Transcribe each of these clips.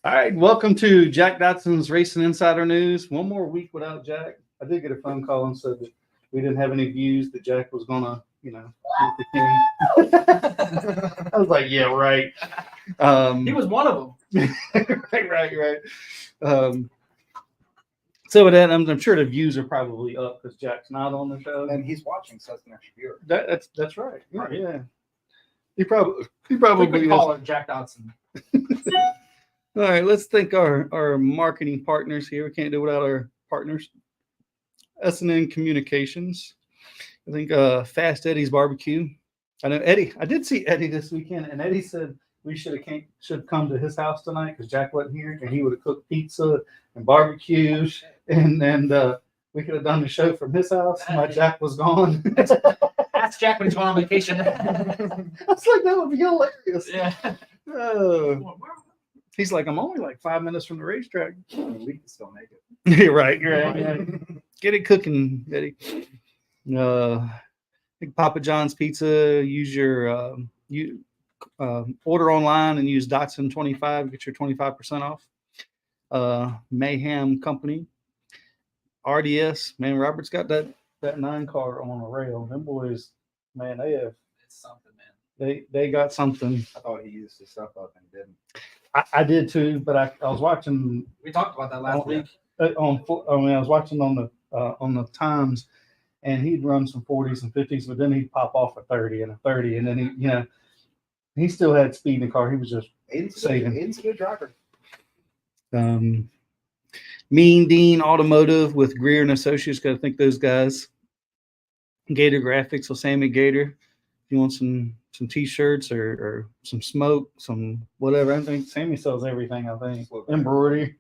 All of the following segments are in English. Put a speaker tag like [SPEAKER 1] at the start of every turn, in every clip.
[SPEAKER 1] All right, welcome to Jack Dodson'S Racing Insider News. One more week without Jack. I did get a phone call and said that we didn't have any views, that Jack was gonna, beat the king. I was like, yeah, right.
[SPEAKER 2] He was one of
[SPEAKER 1] them. right. So with that, I'm sure the views are probably up because Jack's not on the show,
[SPEAKER 3] and he's watching, so that's an extra viewer.
[SPEAKER 1] That's right. Yeah. He probably
[SPEAKER 2] call her Jack Dodson.
[SPEAKER 1] All right, let's thank our marketing partners here. We can't do without our partners. S&N Communications. I think Fast Eddie's Barbecue. I know Eddie. I did see Eddie this weekend, and Eddie said we should come to his house tonight because Jack wasn't here, and he would have cooked pizza and barbecue, and we could have done the show from his house while Jack was gone.
[SPEAKER 2] Ask Jack when he's going on vacation.
[SPEAKER 1] I was like, that would be hilarious.
[SPEAKER 2] Yeah.
[SPEAKER 1] He's like, I'm only like 5 minutes from the racetrack.
[SPEAKER 3] We can still make it.
[SPEAKER 1] You're right. Get it cooking, Eddie. I think Papa John's Pizza. Use your order online and use Dotson 25. Get your 25% off. Mayhem Company. RDS. Man, Robert's got that 9-car on a rail. Them boys, man, they have.
[SPEAKER 2] It's something, man.
[SPEAKER 1] They got something.
[SPEAKER 3] I thought he used his stuff up and didn't.
[SPEAKER 1] I did too, but I was watching.
[SPEAKER 2] We talked about that last week.
[SPEAKER 1] I was watching on the times, and he'd run some 40s and 50s, but then he'd pop off a 30 and a 30, and then he still had speed in the car. He was just saving.
[SPEAKER 3] Aiden's a good driver.
[SPEAKER 1] Mean Dean Automotive with Grier and Associates. Got to thank those guys. Gator Graphics with Sammy Gator. If you want some t-shirts or some smoke, some whatever. I think Sammy sells everything. I think embroidery.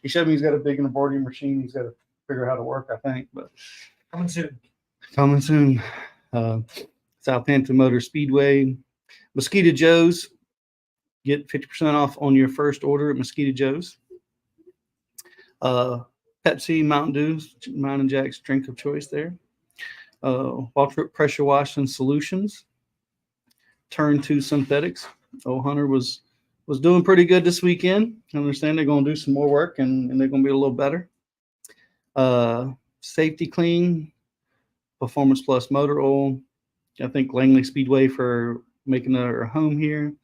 [SPEAKER 1] He showed me he's got a big embroidery machine. He's got to figure out how to work. I think, but coming soon. Southampton Motor Speedway, Mosquito Joe's. Get 50% off on your first order at Mosquito Joe's. Pepsi, Mountain Dew, mine and Jack's drink of choice there. Waltrip Pressure Washing Solutions. Turn 2 Synthetics. Hunter was doing pretty good this weekend. I understand they're going to do some more work and they're going to be a little better. Safety Clean, Performance Plus Motor Oil. I think Langley Speedway for making their home here.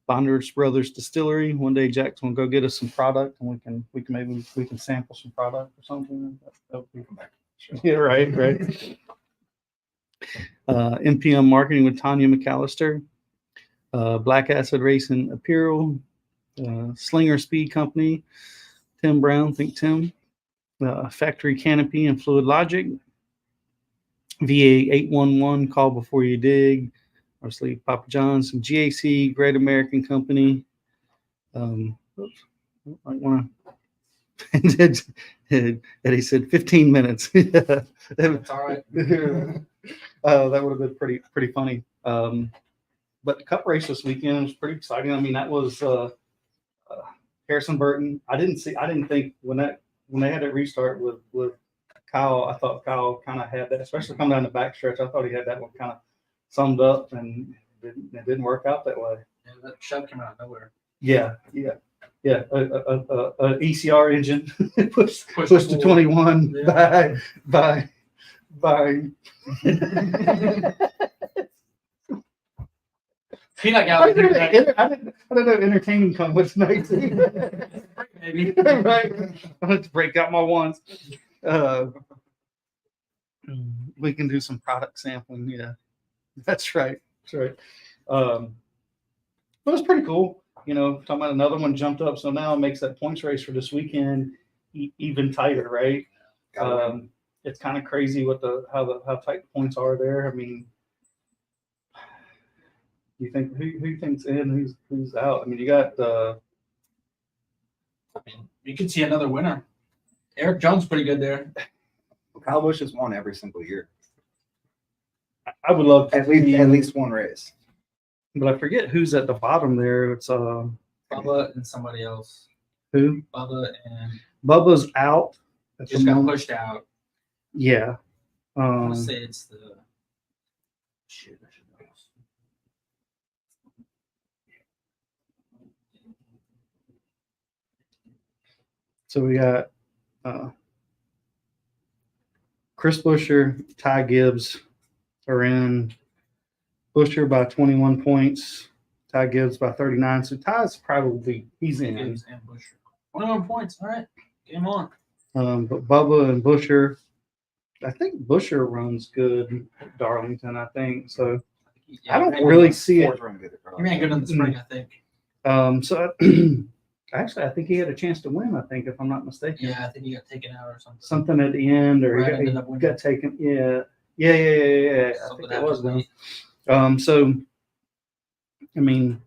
[SPEAKER 1] Bonders Brothers Distillery. One day Jack's going to go get us some product and we can sample some product or something. Yeah, right. MPM Marketing with Tanya McAllister, Black Acid Racing Apparel, Slinger Speed Company, Tim Brown, think Tim, Factory Canopy and Fluid Logic, VA 811, Call Before You Dig, obviously Papa John's, GAC, Great American Company. I want to. Eddie said 15 minutes.
[SPEAKER 2] That's all right.
[SPEAKER 1] That would have been pretty funny. But the Cup race this weekend was pretty exciting. I mean, that was Harrison Burton. I didn't think when they had that restart with Kyle, I thought Kyle kind of had that, especially coming down the backstretch. I thought he had that one kind of summed up, and it didn't work out that way.
[SPEAKER 2] Yeah, that shove came out of nowhere.
[SPEAKER 1] Yeah. A ECR engine pushed to 21 by.
[SPEAKER 2] Peanut gallery.
[SPEAKER 1] I don't know. Entertaining come with night.
[SPEAKER 2] Maybe.
[SPEAKER 1] Right. I have to break out my ones. We can do some product sampling. Yeah, that's right. It was pretty cool. Talking about another one jumped up, so now it makes that points race for this weekend even tighter, right? It's kind of crazy what how tight the points are there. I mean, you think who thinks in, who's out? I mean, you got
[SPEAKER 2] you could see another winner. Eric Jones pretty good there.
[SPEAKER 3] Kyle Busch has won every single year.
[SPEAKER 1] I would love to
[SPEAKER 3] at least one race.
[SPEAKER 1] But I forget who's at the bottom there. It's
[SPEAKER 2] Bubba and somebody else.
[SPEAKER 1] Who?
[SPEAKER 2] Bubba's
[SPEAKER 1] out.
[SPEAKER 2] Just got pushed out.
[SPEAKER 1] Yeah.
[SPEAKER 2] I want to say it's the. Shoot, I should know.
[SPEAKER 1] So we got Chris Buescher, Ty Gibbs are in. Buescher by 21 points, Ty Gibbs by 39. So Ty's probably he's in.
[SPEAKER 2] Gibbs and Buescher. 21 points. All right. Game on.
[SPEAKER 1] But Bubba and Buescher, I think Buescher runs good at Darlington, I think. So I don't really see it.
[SPEAKER 2] He ran good in the spring, I think.
[SPEAKER 1] So actually, I think he had a chance to win, I think, if I'm not mistaken.
[SPEAKER 2] Yeah, I think he got taken out or something.
[SPEAKER 1] Something at the end, or
[SPEAKER 2] Brad
[SPEAKER 1] he
[SPEAKER 2] ended up winning.
[SPEAKER 1] got taken. Yeah. I
[SPEAKER 2] Something
[SPEAKER 1] think it was
[SPEAKER 2] happened
[SPEAKER 1] them.
[SPEAKER 2] late.
[SPEAKER 1] So, I mean,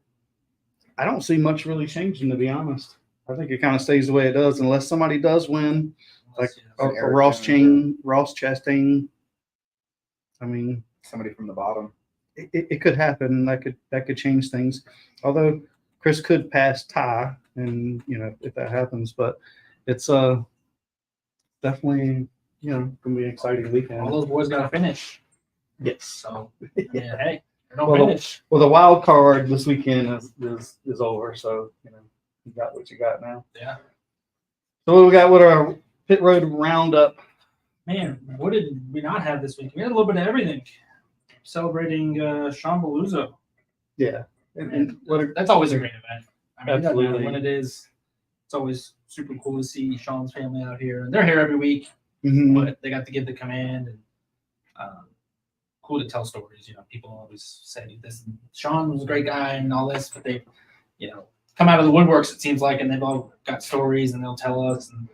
[SPEAKER 1] I don't see much really changing, to be honest. I think it kind of stays the way it does, unless somebody does win, like a
[SPEAKER 3] Eric
[SPEAKER 1] Ross
[SPEAKER 3] Jones
[SPEAKER 1] Ross Chastain. I mean,
[SPEAKER 3] somebody from the bottom.
[SPEAKER 1] it could happen. That could change things. Although Chris could pass Ty, and if that happens, but it's definitely gonna be an exciting weekend.
[SPEAKER 2] All those boys got to finish.
[SPEAKER 1] Yes.
[SPEAKER 2] So, yeah, hey, they don't
[SPEAKER 1] Well,
[SPEAKER 2] finish.
[SPEAKER 1] Well, the wild card this weekend is over, so you got what you got now.
[SPEAKER 2] Yeah.
[SPEAKER 1] So what we got with our pit road roundup?
[SPEAKER 2] Man, what did we not have this week? We had a little bit of everything. Celebrating Sean Beluso.
[SPEAKER 1] Yeah, and
[SPEAKER 2] That's always a great event. I mean, it doesn't matter
[SPEAKER 1] Absolutely.
[SPEAKER 2] when it is. It's always super cool to see Sean's family out here. They're here every week,
[SPEAKER 1] Mhm.
[SPEAKER 2] but they got to give the command and cool to tell stories. People always say this. Sean was a great guy and all this, but they, come out of the woodworks. It seems like, and they've all got stories and they'll tell us, and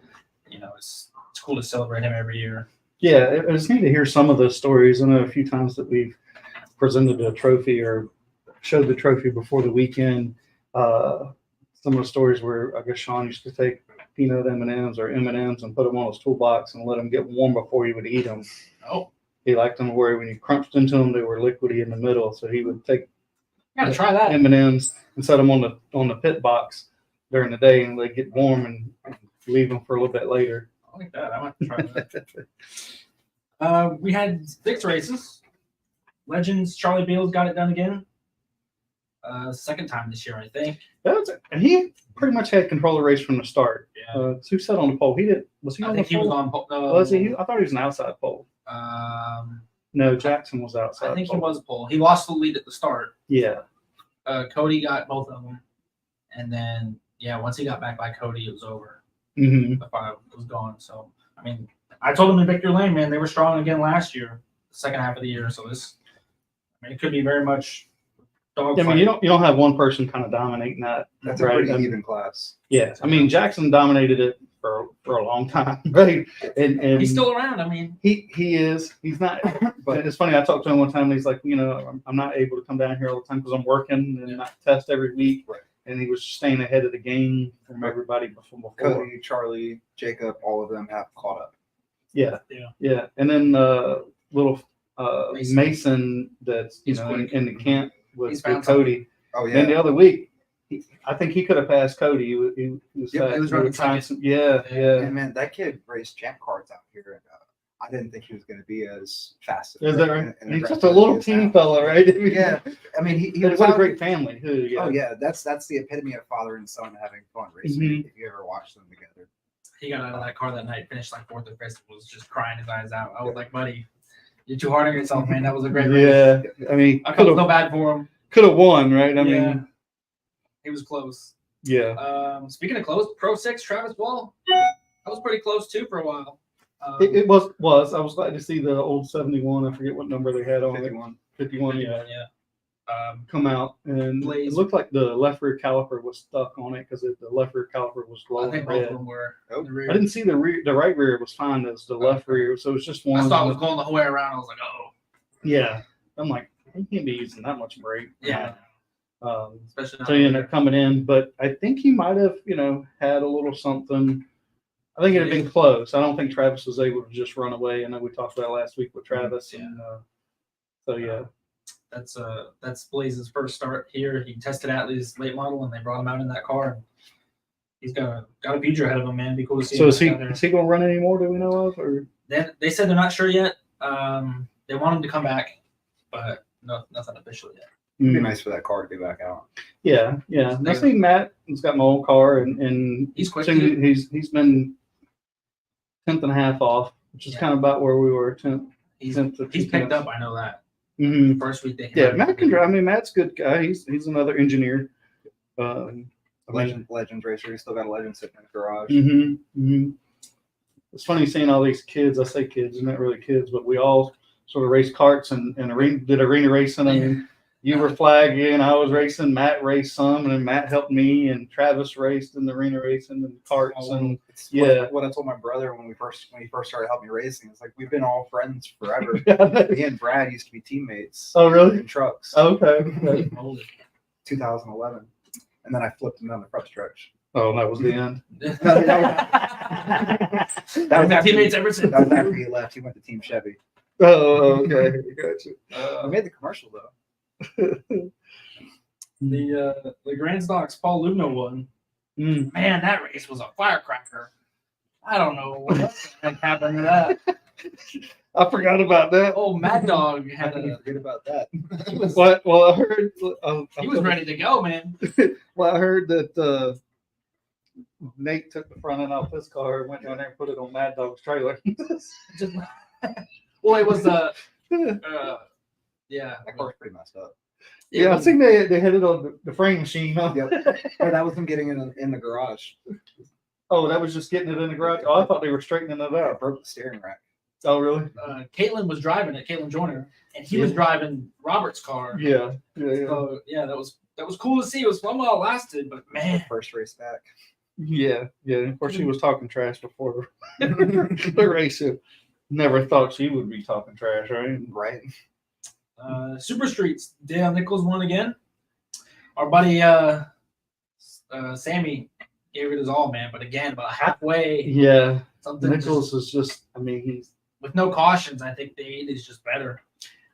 [SPEAKER 2] it's cool to celebrate him every year.
[SPEAKER 1] Yeah, I just need to hear some of those stories. I know a few times that we've presented a trophy or showed the trophy before the weekend. Some of the stories where I guess Sean used to take peanut M&Ms or M&Ms and put them on his toolbox and let them get warm before he would eat them.
[SPEAKER 2] Oh,
[SPEAKER 1] He liked them where when you crunched into them, they were liquidy in the middle. So he would take
[SPEAKER 2] gotta try that.
[SPEAKER 1] M&Ms and set them on the pit box during the day, and they get warm and leave them for a little bit later.
[SPEAKER 2] I like that. I want to try that. We had 6 races. Legends, Charlie Beals got it done again. Second time this year, I think.
[SPEAKER 1] And he pretty much had control of the race from the start.
[SPEAKER 2] Yeah.
[SPEAKER 1] Who sat on the pole? He did. Was he
[SPEAKER 2] I
[SPEAKER 1] on
[SPEAKER 2] think
[SPEAKER 1] the
[SPEAKER 2] he was
[SPEAKER 1] pole?
[SPEAKER 2] on pole. No,
[SPEAKER 1] Was he? I thought he was an outside pole. No, Jackson was outside.
[SPEAKER 2] I think he
[SPEAKER 1] pole.
[SPEAKER 2] was pole. He lost the lead at the start.
[SPEAKER 1] Yeah.
[SPEAKER 2] Cody got both of them. And then, once he got back by Cody, it was over.
[SPEAKER 1] Mm-hmm.
[SPEAKER 2] The 5 was gone. So, I mean, I told him in Victory Lane, man, they were strong again last year, the second half of the year. So it could be very much dog.
[SPEAKER 1] I mean, you don't have one person kind of dominating that.
[SPEAKER 3] That's
[SPEAKER 1] right?
[SPEAKER 3] a pretty even class.
[SPEAKER 1] Yeah. I mean, Jackson dominated it for a long time, right? And
[SPEAKER 2] He's still around. I mean,
[SPEAKER 1] he is. He's not. But it's funny. I talked to him one time, and he's like, I'm not able to come down here all the time because I'm working and not test every week.
[SPEAKER 3] Right.
[SPEAKER 1] And he was staying ahead of the game from everybody before.
[SPEAKER 3] Cody, Charlie, Jacob, all of them have caught up.
[SPEAKER 1] Yeah.
[SPEAKER 2] Yeah.
[SPEAKER 1] Yeah. And then little Mason that's
[SPEAKER 2] He's
[SPEAKER 1] in
[SPEAKER 2] quick.
[SPEAKER 1] the camp with
[SPEAKER 2] He's found
[SPEAKER 1] Cody.
[SPEAKER 3] Oh yeah.
[SPEAKER 1] Then the other week, I think he could have passed Cody. He was
[SPEAKER 3] Yep,
[SPEAKER 1] fast.
[SPEAKER 3] he was
[SPEAKER 1] They were
[SPEAKER 3] running
[SPEAKER 1] trying
[SPEAKER 2] second.
[SPEAKER 1] yeah.
[SPEAKER 3] And man, that kid raced champ cards out here. And, I didn't think he was going to be as fast.
[SPEAKER 1] Is that right?
[SPEAKER 3] and
[SPEAKER 1] He's just
[SPEAKER 3] aggressive
[SPEAKER 1] a little
[SPEAKER 3] as he is
[SPEAKER 1] teeny
[SPEAKER 3] now.
[SPEAKER 1] fella, right?
[SPEAKER 3] Yeah. I mean, he was
[SPEAKER 1] what a
[SPEAKER 3] out-
[SPEAKER 1] great family. Too. Yeah.
[SPEAKER 3] Oh yeah, that's the epitome of father and son having fun racing.
[SPEAKER 1] Mhm.
[SPEAKER 3] If you ever watch them together.
[SPEAKER 2] he got out of that car that night, finished like 4th or 5th, was just crying his eyes out. I was like, buddy, you're too hard on yourself, man. That was a great race.
[SPEAKER 1] Yeah. I mean,
[SPEAKER 2] I felt so bad for him.
[SPEAKER 1] could have won, right? I
[SPEAKER 2] Yeah.
[SPEAKER 1] mean,
[SPEAKER 2] He was close.
[SPEAKER 1] yeah.
[SPEAKER 2] Speaking of close, Pro 6, Travis Ball. That was pretty close too for a while.
[SPEAKER 1] It was. I was glad to see the old 71. I forget what number they had on it.
[SPEAKER 3] 51.
[SPEAKER 1] 51. Yeah.
[SPEAKER 2] Yeah.
[SPEAKER 1] Come out, and
[SPEAKER 2] Blaze.
[SPEAKER 1] it looked like the left rear caliper was stuck on it because the left rear caliper was
[SPEAKER 2] I
[SPEAKER 1] glowing
[SPEAKER 2] think both of
[SPEAKER 1] red.
[SPEAKER 2] them were.
[SPEAKER 3] Oh,
[SPEAKER 2] in the rear.
[SPEAKER 1] I didn't see the right rear was fine. It was the left rear, so it was just
[SPEAKER 2] I
[SPEAKER 1] one.
[SPEAKER 2] thought it was going the whole way around. I was like, oh.
[SPEAKER 1] Yeah, I'm like, he can't be using that much brake.
[SPEAKER 2] Yeah.
[SPEAKER 1] So
[SPEAKER 2] Especially not
[SPEAKER 1] he ended up coming in, but I think he might have, had a little something. I think it had been close. I don't think Travis was able to just run away. I know we talked about it last week with Travis, and so yeah.
[SPEAKER 2] That's Blaze's first start here. He tested Attlee's late model, and they brought him out in that car. And he's got a future ahead of him, man. It'd be cool to see.
[SPEAKER 1] So
[SPEAKER 2] him
[SPEAKER 1] is he
[SPEAKER 2] out there.
[SPEAKER 1] going to run anymore? Do we know of? Or
[SPEAKER 2] They said they're not sure yet. They want him to come back, but nothing official yet.
[SPEAKER 3] It'd be nice for that car to be back out.
[SPEAKER 1] Yeah, yeah. I see Matt has got my old car, and
[SPEAKER 2] He's quick.
[SPEAKER 1] he's been 10th.5 off, which is kind of about where we were.
[SPEAKER 2] He's picked up. I know that.
[SPEAKER 1] Mm-hmm.
[SPEAKER 2] First week they
[SPEAKER 1] Yeah, Matt can drive. I mean, Matt's a good guy. He's another engineer.
[SPEAKER 3] Legends racer. He's still got a Legend sitting in the garage.
[SPEAKER 1] It's funny seeing all these kids. I say kids, they're not really kids, but we all sort of raced karts and did arena racing. I mean, you were flagging, I was racing. Matt raced some, and then Matt helped me, and Travis raced in the arena racing and karts. And
[SPEAKER 3] what I told my brother when he first started helping me racing, it's like we've been all friends forever. Me and Brad used to be teammates.
[SPEAKER 1] Oh, really?
[SPEAKER 3] In trucks.
[SPEAKER 1] Okay.
[SPEAKER 3] 2011, and then I flipped him down the front stretch.
[SPEAKER 1] Oh, that was the end.
[SPEAKER 3] That was after,
[SPEAKER 2] teammates ever since.
[SPEAKER 3] that was after he left. He went to Team Chevy.
[SPEAKER 1] Oh, okay. Gotcha.
[SPEAKER 3] We made the commercial though.
[SPEAKER 2] The Grand Stocks Paul Lugno won.
[SPEAKER 1] Mm.
[SPEAKER 2] Man, that race was a firecracker. I don't know what the heck happened to that.
[SPEAKER 1] I forgot about that.
[SPEAKER 2] Oh, Mad Dog
[SPEAKER 3] How
[SPEAKER 2] had
[SPEAKER 3] can you forget about that?
[SPEAKER 1] What? Well, I heard.
[SPEAKER 2] he was ready to go, man.
[SPEAKER 1] Well, I heard that Nate took the front end off his car and went down there and put it on Mad Dog's trailer.
[SPEAKER 2] Well, it was yeah.
[SPEAKER 3] That car's pretty messed up.
[SPEAKER 1] Yeah, I think they had it on the frame machine. Huh?
[SPEAKER 3] Yep. No, that was them getting it in the garage.
[SPEAKER 1] Oh, that was just getting it in the garage. Oh, I thought they were straightening it
[SPEAKER 3] I
[SPEAKER 1] out.
[SPEAKER 3] broke the steering rack.
[SPEAKER 1] Oh, really?
[SPEAKER 2] Caitlin was driving it, Caitlin Joyner, and he was driving Robert's car.
[SPEAKER 1] Yeah.
[SPEAKER 2] So, yeah, that was cool to see. It was fun while it lasted, but man,
[SPEAKER 3] First race back.
[SPEAKER 1] Yeah. Of course, she was talking trash before the race. Never thought she would be talking trash, right?
[SPEAKER 3] Right.
[SPEAKER 2] Super Streets, Dale Nichols won again. Our buddy Sammy gave it his all, man, but again, about halfway.
[SPEAKER 1] Yeah.
[SPEAKER 2] Something
[SPEAKER 1] Nichols is just, I mean, he's
[SPEAKER 2] with no cautions. I think the 8 is just better.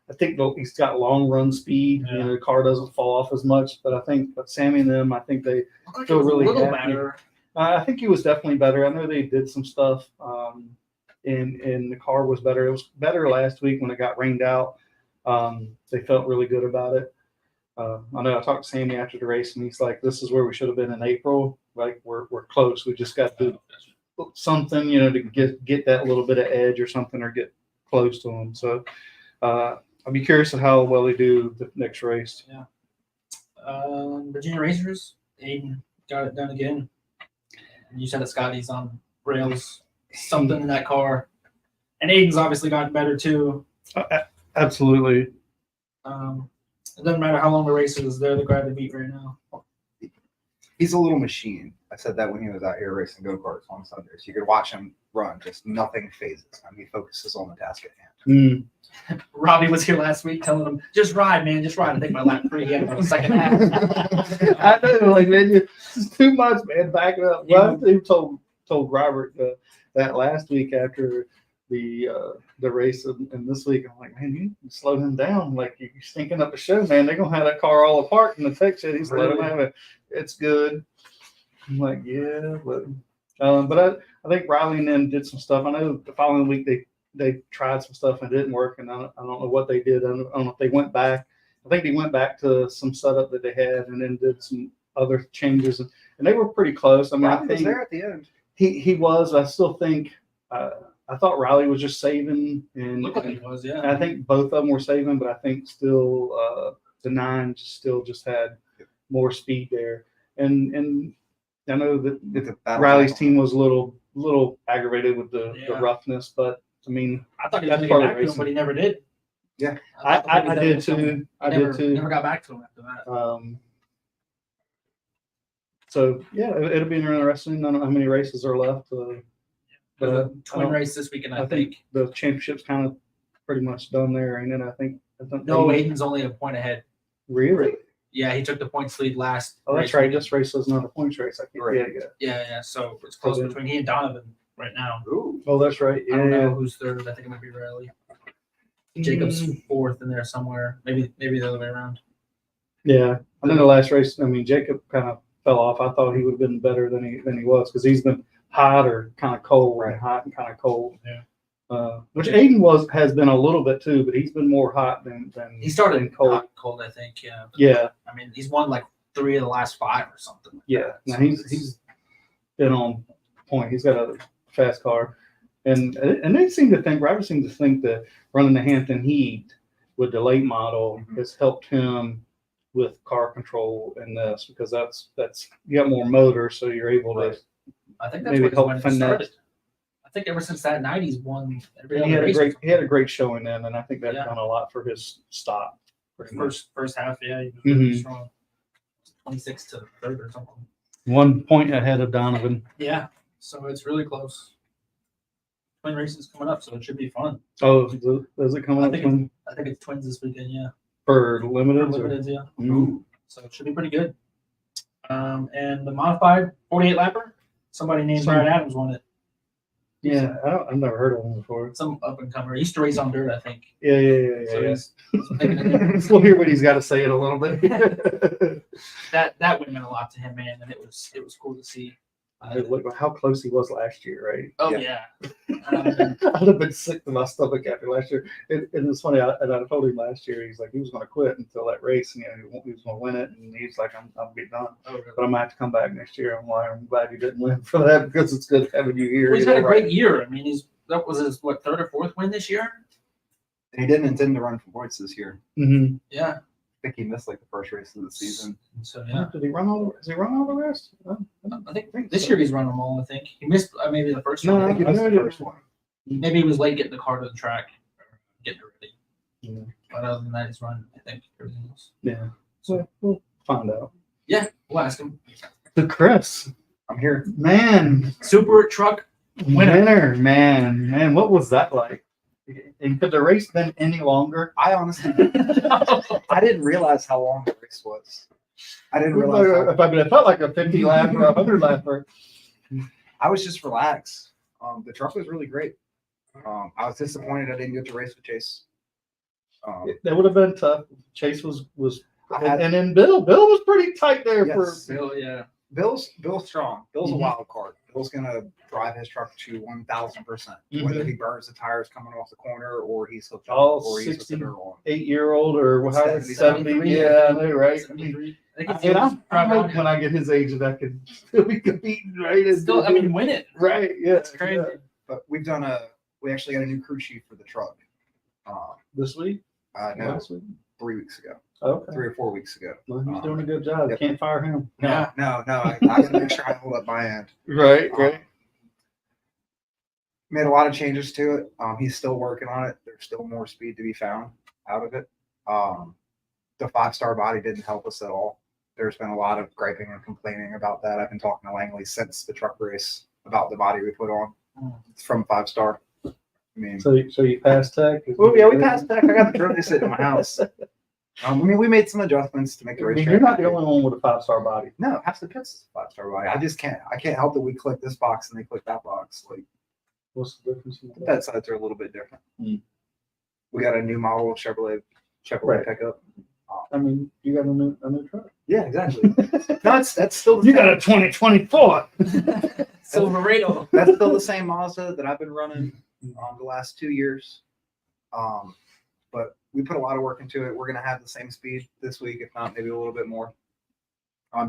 [SPEAKER 1] I think he's got long run speed.
[SPEAKER 2] Yeah.
[SPEAKER 1] You know, the car doesn't fall off as much. But I think Sammy and them, I think they
[SPEAKER 2] Like
[SPEAKER 1] feel really
[SPEAKER 2] a little
[SPEAKER 1] happy.
[SPEAKER 2] better.
[SPEAKER 1] I think he was definitely better. I know they did some stuff, and the car was better. It was better last week when it got rained out. They felt really good about it. I know I talked to Sammy after the race, and he's like, "This is where we should have been in April. Like we're close. We just got to do something, you know, to get that little bit of edge or something, or get close to them." So I'll be curious of how well they do the next race.
[SPEAKER 2] Yeah. Virginia Racers, Aiden got it done again. You said that Scotty's on rails, something in that car, and Aiden's obviously gotten better too.
[SPEAKER 1] Absolutely.
[SPEAKER 2] It doesn't matter how long the race is; they're the guy to beat right now.
[SPEAKER 3] He's a little machine. I said that when he was out here racing go-karts on Sundays. You could watch him run, just nothing phases him. He focuses on the task at hand.
[SPEAKER 2] Robbie was here last week telling him, just ride, man, just ride. I think my lap 3 he had about the second half.
[SPEAKER 1] I know, like, man, it's too much, man. Back it up. Well, I told Robert that last week after the race, and this week I'm like, man, you slow him down. Like, you're stinking up the show, man. They're gonna have that car all apart in the tech shed. He's let him have it. It's good. I'm like, yeah, but I think Riley and them did some stuff. I know the following week they tried some stuff and it didn't work, and I don't know what they did. I don't know if they went back. I think they went back to some setup that they had and then did some other changes, and they were pretty close. I mean,
[SPEAKER 3] Riley
[SPEAKER 1] I think
[SPEAKER 3] was there at the end.
[SPEAKER 1] He was. I still think. I thought Riley was just saving, and
[SPEAKER 2] Looked like he was, yeah.
[SPEAKER 1] I think both of them were saving, but I think still the 9 still just had more speed there, and I know that Riley's team was a little aggravated with the roughness, but I mean,
[SPEAKER 2] I thought he was going to get back to him, but he never did.
[SPEAKER 3] Yeah,
[SPEAKER 1] I did too. I did too.
[SPEAKER 2] Never got back to him after that.
[SPEAKER 1] So yeah, it'll be interesting. I don't know how many races are left.
[SPEAKER 2] There's a twin race this weekend, I think.
[SPEAKER 1] The championship's kind of pretty much done there, and then I think
[SPEAKER 2] no, Aiden's only a point ahead.
[SPEAKER 1] Really?
[SPEAKER 2] Yeah, he took the points lead last.
[SPEAKER 1] Oh, that's right. This race was not a points race. I can't.
[SPEAKER 2] Yeah. So it's close between he and Donovan right now.
[SPEAKER 3] Ooh.
[SPEAKER 1] Oh, that's right. Yeah.
[SPEAKER 2] I don't know who's third. I think it might be Riley. Jacob's fourth in there somewhere. Maybe the other way around.
[SPEAKER 1] Yeah, I know the last race. I mean, Jacob kind of fell off. I thought he would have been better than he was because he's been hot or kind of cold, right? Hot and kind of cold.
[SPEAKER 2] Yeah.
[SPEAKER 1] Which Aiden has been a little bit too, but he's been more hot than
[SPEAKER 2] He started
[SPEAKER 1] than cold.
[SPEAKER 2] hot and cold, I think. Yeah.
[SPEAKER 1] Yeah,
[SPEAKER 2] I mean, he's won like 3 of the last 5 or something. Like
[SPEAKER 1] yeah.
[SPEAKER 2] that.
[SPEAKER 1] No,
[SPEAKER 2] So
[SPEAKER 1] he's been on point. He's got a fast car, and they seem to think Robert seems to think that running the Hampton Heat with the late model has helped him with car control and this because that's you got more motor, so you're able to
[SPEAKER 2] I think that's
[SPEAKER 1] maybe
[SPEAKER 2] what
[SPEAKER 1] help
[SPEAKER 2] when it
[SPEAKER 1] finesse.
[SPEAKER 2] started. I think ever since that night, he's won every
[SPEAKER 1] And
[SPEAKER 2] other race.
[SPEAKER 1] he had a great showing then, and I think that
[SPEAKER 2] Yeah.
[SPEAKER 1] done a lot for his stop. pretty much.
[SPEAKER 2] First half, yeah, he was
[SPEAKER 1] Mhm.
[SPEAKER 2] really strong. 26 to 3rd or something.
[SPEAKER 1] 1 point ahead of Donovan.
[SPEAKER 2] Yeah, so it's really close. Twin races coming up, so it should be fun.
[SPEAKER 1] Oh, is it coming
[SPEAKER 2] I
[SPEAKER 1] up
[SPEAKER 2] think it's twins this weekend, yeah.
[SPEAKER 1] for limited?
[SPEAKER 2] Limited, yeah.
[SPEAKER 1] Mm.
[SPEAKER 2] So it should be pretty good. And the modified 48 lapper, somebody named Brad Adams won it.
[SPEAKER 1] Yeah, I've never heard of him before.
[SPEAKER 2] Some up and comer. He used to race on dirt, I think.
[SPEAKER 1] Yeah.
[SPEAKER 2] So he's making a difference.
[SPEAKER 1] We'll hear what he's got to say in a little bit.
[SPEAKER 2] that would mean a lot to him, man, and it was cool to see.
[SPEAKER 1] Look how close he was last year, right?
[SPEAKER 2] Oh
[SPEAKER 3] Yeah.
[SPEAKER 2] yeah.
[SPEAKER 1] I'd have been sick to my stomach after last year. And it's funny, I told him last year, he's like, he was going to quit until that race, and he was going to win it. And he's like, I'll be done.
[SPEAKER 2] Oh, really?
[SPEAKER 1] But I'm going to have to come back next year. I'm glad you didn't win for that because it's good having you here.
[SPEAKER 2] Well, he's
[SPEAKER 1] you
[SPEAKER 2] had a
[SPEAKER 1] know,
[SPEAKER 2] great
[SPEAKER 1] right?
[SPEAKER 2] year. I mean, that was his 3rd or 4th win this year.
[SPEAKER 3] He didn't intend to run for points this year.
[SPEAKER 1] Mhm.
[SPEAKER 2] Yeah.
[SPEAKER 3] I think he missed like the first race of the season.
[SPEAKER 2] So yeah,
[SPEAKER 1] Did he run all? Has he run all the rest?
[SPEAKER 2] I think this year he's run them all. I think he missed maybe the first
[SPEAKER 1] No,
[SPEAKER 2] one.
[SPEAKER 3] I think he
[SPEAKER 1] I
[SPEAKER 3] missed
[SPEAKER 1] know
[SPEAKER 3] the
[SPEAKER 1] he
[SPEAKER 3] first
[SPEAKER 1] didn't.
[SPEAKER 3] one.
[SPEAKER 2] Maybe he was late getting the car to the track, or getting it ready.
[SPEAKER 1] Yeah.
[SPEAKER 2] But other than that, he's run. I think everything else.
[SPEAKER 1] Yeah. So we'll find out.
[SPEAKER 2] Yeah, we'll ask him.
[SPEAKER 1] The Chris,
[SPEAKER 3] I'm here.
[SPEAKER 1] man,
[SPEAKER 2] Super truck
[SPEAKER 1] winner, man, what was that like? And could the race been any longer?
[SPEAKER 3] I honestly, I didn't realize how long the race was. I didn't realize.
[SPEAKER 1] It felt like a 50 lap or a 100 lapper.
[SPEAKER 3] I was just relaxed. The truck was really great. I was disappointed I didn't get to race with Chase.
[SPEAKER 1] That would have been tough. Chase was,
[SPEAKER 3] I had-
[SPEAKER 1] and then Bill was pretty tight there
[SPEAKER 3] Yes.
[SPEAKER 2] Bill, yeah.
[SPEAKER 3] Bill's strong. Bill's
[SPEAKER 1] Mhm.
[SPEAKER 3] a wild card. Bill's gonna drive his truck to 1,000%. Whether he burns the tires coming off the corner or he's hooked up
[SPEAKER 1] All
[SPEAKER 3] or he's with
[SPEAKER 1] 60
[SPEAKER 3] the dirt on.
[SPEAKER 1] 8-year-old or however
[SPEAKER 3] 70,
[SPEAKER 1] 70. Yeah, I know, right? I mean,
[SPEAKER 2] 73. I think it's
[SPEAKER 1] and I
[SPEAKER 2] probably
[SPEAKER 1] hope when I get his age that I could still be competing, right?
[SPEAKER 2] still. I mean, win it.
[SPEAKER 1] right? Yeah,
[SPEAKER 2] It's crazy.
[SPEAKER 1] yeah.
[SPEAKER 3] But we actually got a new crew chief for the truck.
[SPEAKER 1] This week?
[SPEAKER 3] No,
[SPEAKER 1] Last week?
[SPEAKER 3] 3 weeks ago,
[SPEAKER 1] Okay.
[SPEAKER 3] 3 or 4 weeks ago.
[SPEAKER 1] Well, he's doing a good job.
[SPEAKER 3] Yep.
[SPEAKER 1] Can't fire him.
[SPEAKER 2] Yeah.
[SPEAKER 3] No, I gotta make sure I hold up my end.
[SPEAKER 1] Right,
[SPEAKER 3] Made a lot of changes to it. He's still working on it. There's still more speed to be found out of it. The 5-star body didn't help us at all. There's been a lot of griping and complaining about that. I've been talking to Langley since the truck race about the body we put on. It's from 5-star. I mean,
[SPEAKER 1] So you passed tech?
[SPEAKER 3] well, yeah, we passed back. I got the trophy sitting in my house. I mean, we made some adjustments to make the
[SPEAKER 1] I
[SPEAKER 3] race.
[SPEAKER 1] mean, you're not the only one with a 5-star body.
[SPEAKER 3] No, half the pits is 5-star body. I can't help that we click this box and they click that box. Like,
[SPEAKER 1] What's the difference?
[SPEAKER 3] the pet sides are a little bit different.
[SPEAKER 1] Hmm.
[SPEAKER 3] We got a new model Chevrolet
[SPEAKER 1] Right.
[SPEAKER 3] pickup.
[SPEAKER 1] I mean, you got a new truck.
[SPEAKER 3] Yeah, exactly. No, that's still the
[SPEAKER 1] You
[SPEAKER 3] same.
[SPEAKER 1] got a 2024.
[SPEAKER 2] Silverado.
[SPEAKER 3] That's still the same Mazda that I've been running the last 2 years. But we put a lot of work into it. We're gonna have the same speed this week, if not maybe a little bit more.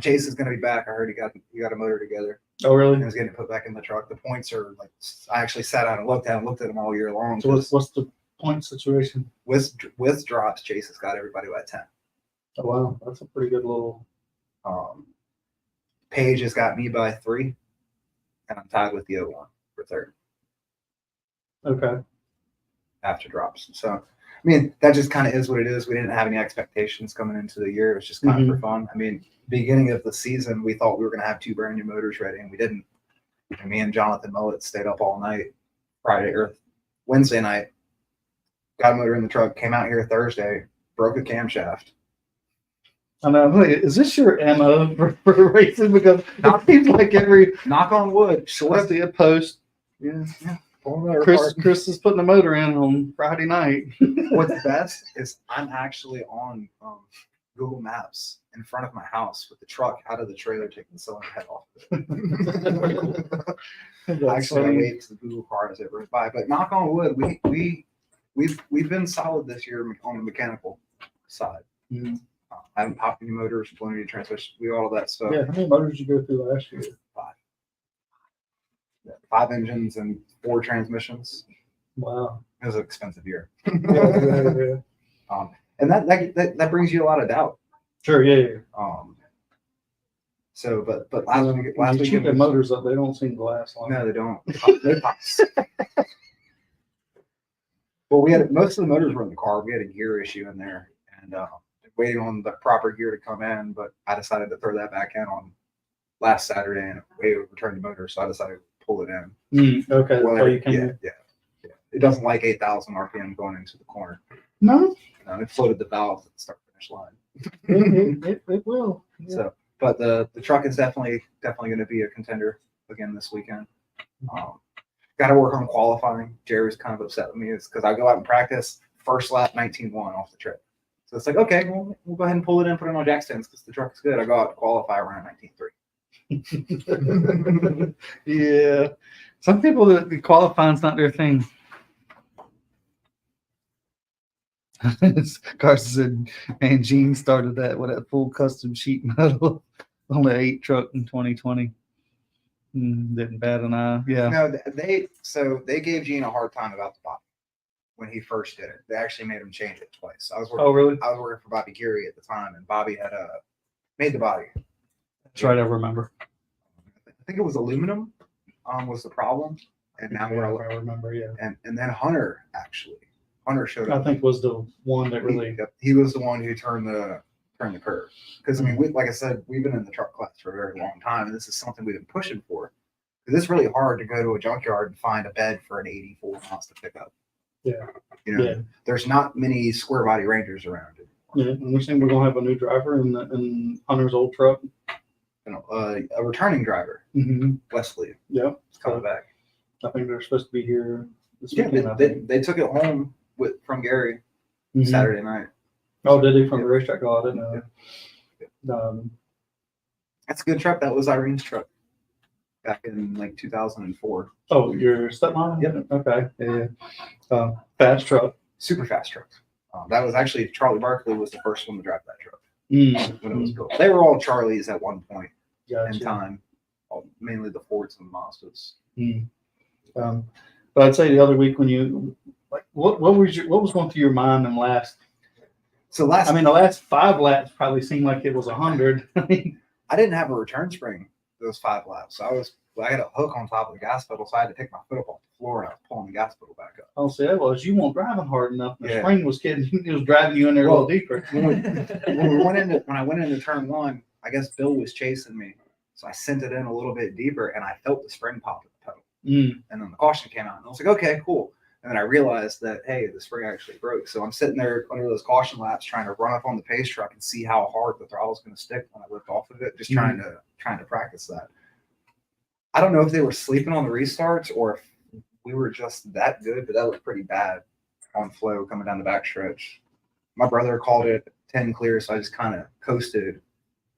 [SPEAKER 3] Chase is gonna be back. I heard he got a motor together.
[SPEAKER 1] Oh, really?
[SPEAKER 3] And was getting it put back in the truck. The points are like I actually sat down and looked at them all year long.
[SPEAKER 1] So what's the point situation?
[SPEAKER 3] With drops, Chase has got everybody by 10.
[SPEAKER 1] Oh, wow, that's a pretty good little.
[SPEAKER 3] Paige has got me by 3, and I'm tied with the 01 for 3rd
[SPEAKER 1] Okay.
[SPEAKER 3] after drops. So, I mean, that just kind of is what it is. We didn't have any expectations coming into the year. It was just kind of for fun. I mean, beginning of the season, we thought we were going to have 2 brand new motors ready, and we didn't. And me and Jonathan Mullet stayed up all night Wednesday night, got a motor in the truck, came out here Thursday, broke a camshaft.
[SPEAKER 1] I know. Is this your MO for racing? Because it seems like every
[SPEAKER 3] Knock on wood,
[SPEAKER 1] I
[SPEAKER 3] short.
[SPEAKER 1] see a post. Yeah. Chris is putting the motor in on Friday night.
[SPEAKER 3] What's best is I'm actually on Google Maps in front of my house with the truck out of the trailer taking the cylinder head off. I actually gotta wait to the Google car as it runs by. But knock on wood, we've been solid this year on the mechanical side.
[SPEAKER 1] Mhm.
[SPEAKER 3] I haven't popped any motors, blown any transmission, all of that stuff.
[SPEAKER 4] Yeah, how many motors did you go through last year?
[SPEAKER 3] 5. Yeah, 5 engines and 4 transmissions.
[SPEAKER 4] Wow.
[SPEAKER 3] It was an expensive year.
[SPEAKER 4] Yeah.
[SPEAKER 3] And that brings you a lot of doubt.
[SPEAKER 4] Sure, yeah.
[SPEAKER 3] So, but last week,
[SPEAKER 4] you keep the motors up, they don't seem to last long.
[SPEAKER 3] no, they don't. They pop. Well, we had most of the motors were in the car. We had a gear issue in there, and waiting on the proper gear to come in. But I decided to throw that back in on last Saturday, and it returned the motor, so I decided to pull it in.
[SPEAKER 4] Okay, that's why you came in.
[SPEAKER 3] Yeah. It doesn't like 8,000 RPM going into the corner.
[SPEAKER 4] No,
[SPEAKER 3] It floated the valves at the start finish line.
[SPEAKER 4] it will. Yeah.
[SPEAKER 3] So, but the truck is definitely going to be a contender again this weekend. Got to work on qualifying. Jerry's kind of upset with me is because I go out and practice first lap 19.1 off the trip. So it's like, okay, well, we'll go ahead and pull it in, put it on jack stands because the truck is good. I go out to qualify around 19.3.
[SPEAKER 1] Yeah. Some people, the qualifying's not their thing. Carson said, man, Gene started that with that full custom sheet metal on the 8 truck in 2020. Didn't bat an eye. Yeah.
[SPEAKER 3] No, they gave Gene a hard time about the body when he first did it. They actually made him change it twice.
[SPEAKER 1] Really?
[SPEAKER 3] I was working for Bobby Grier at the time, and Bobby had made the body.
[SPEAKER 1] That's right. I remember.
[SPEAKER 3] I think it was aluminum was the problem, and now
[SPEAKER 4] I remember. Yeah.
[SPEAKER 3] and then Hunter showed up.
[SPEAKER 4] I think was the one that really.
[SPEAKER 3] He was the one who turned the curve. Because I mean, like I said, we've been in the truck class for a very long time, and this is something we've been pushing for. Because it's really hard to go to a junkyard and find a bed for an 84 ounce to pick up.
[SPEAKER 4] Yeah.
[SPEAKER 3] There's not many square body Rangers around it.
[SPEAKER 4] Yeah, and we're saying we're gonna have a new driver in Hunter's old truck.
[SPEAKER 3] A returning driver, Wesley,
[SPEAKER 4] Yeah,
[SPEAKER 3] is coming back.
[SPEAKER 4] I think they're supposed to be here this
[SPEAKER 3] Yeah,
[SPEAKER 4] weekend.
[SPEAKER 3] they took it home from Gary Saturday night.
[SPEAKER 4] Oh, did he from the racetrack? Oh, I didn't know.
[SPEAKER 3] That's a good truck. That was Irene's truck back in like 2004.
[SPEAKER 4] Oh, your stepmom?
[SPEAKER 3] Yep.
[SPEAKER 4] Okay. Yeah. Fast truck.
[SPEAKER 3] Super fast truck. That was actually Charlie Barkley was the first one to drive that truck when it was built. They were all Charlies at one point in time, mainly the Fords and the Mazdas.
[SPEAKER 4] But I'd say the other week when you like, what was going through your mind in the last?
[SPEAKER 3] So the
[SPEAKER 4] last 5 laps probably seemed like it was 100.
[SPEAKER 3] I didn't have a return spring those 5 laps, so I had a hook on top of the gas pedal, so I had to take my foot up off the floor and I was pulling the gas pedal back up.
[SPEAKER 4] I'll say that was you weren't driving hard enough. The
[SPEAKER 3] Yeah.
[SPEAKER 4] spring was kidding. It was driving you in there a little deeper.
[SPEAKER 3] When I went into turn 1, I guess Bill was chasing me, so I sent it in a little bit deeper, and I felt the spring pop at the pedal. And then the caution came out, and I was like, okay, cool. And then I realized that, hey, the spring actually broke. So I'm sitting there under those caution laps trying to run up on the pace truck and see how hard the throttle is going to stick when I lift off of it, just trying to practice that. I don't know if they were sleeping on the restarts or if we were just that good, but that looked pretty bad on flow coming down the backstretch. My brother called it 10 clear, so I just kind of coasted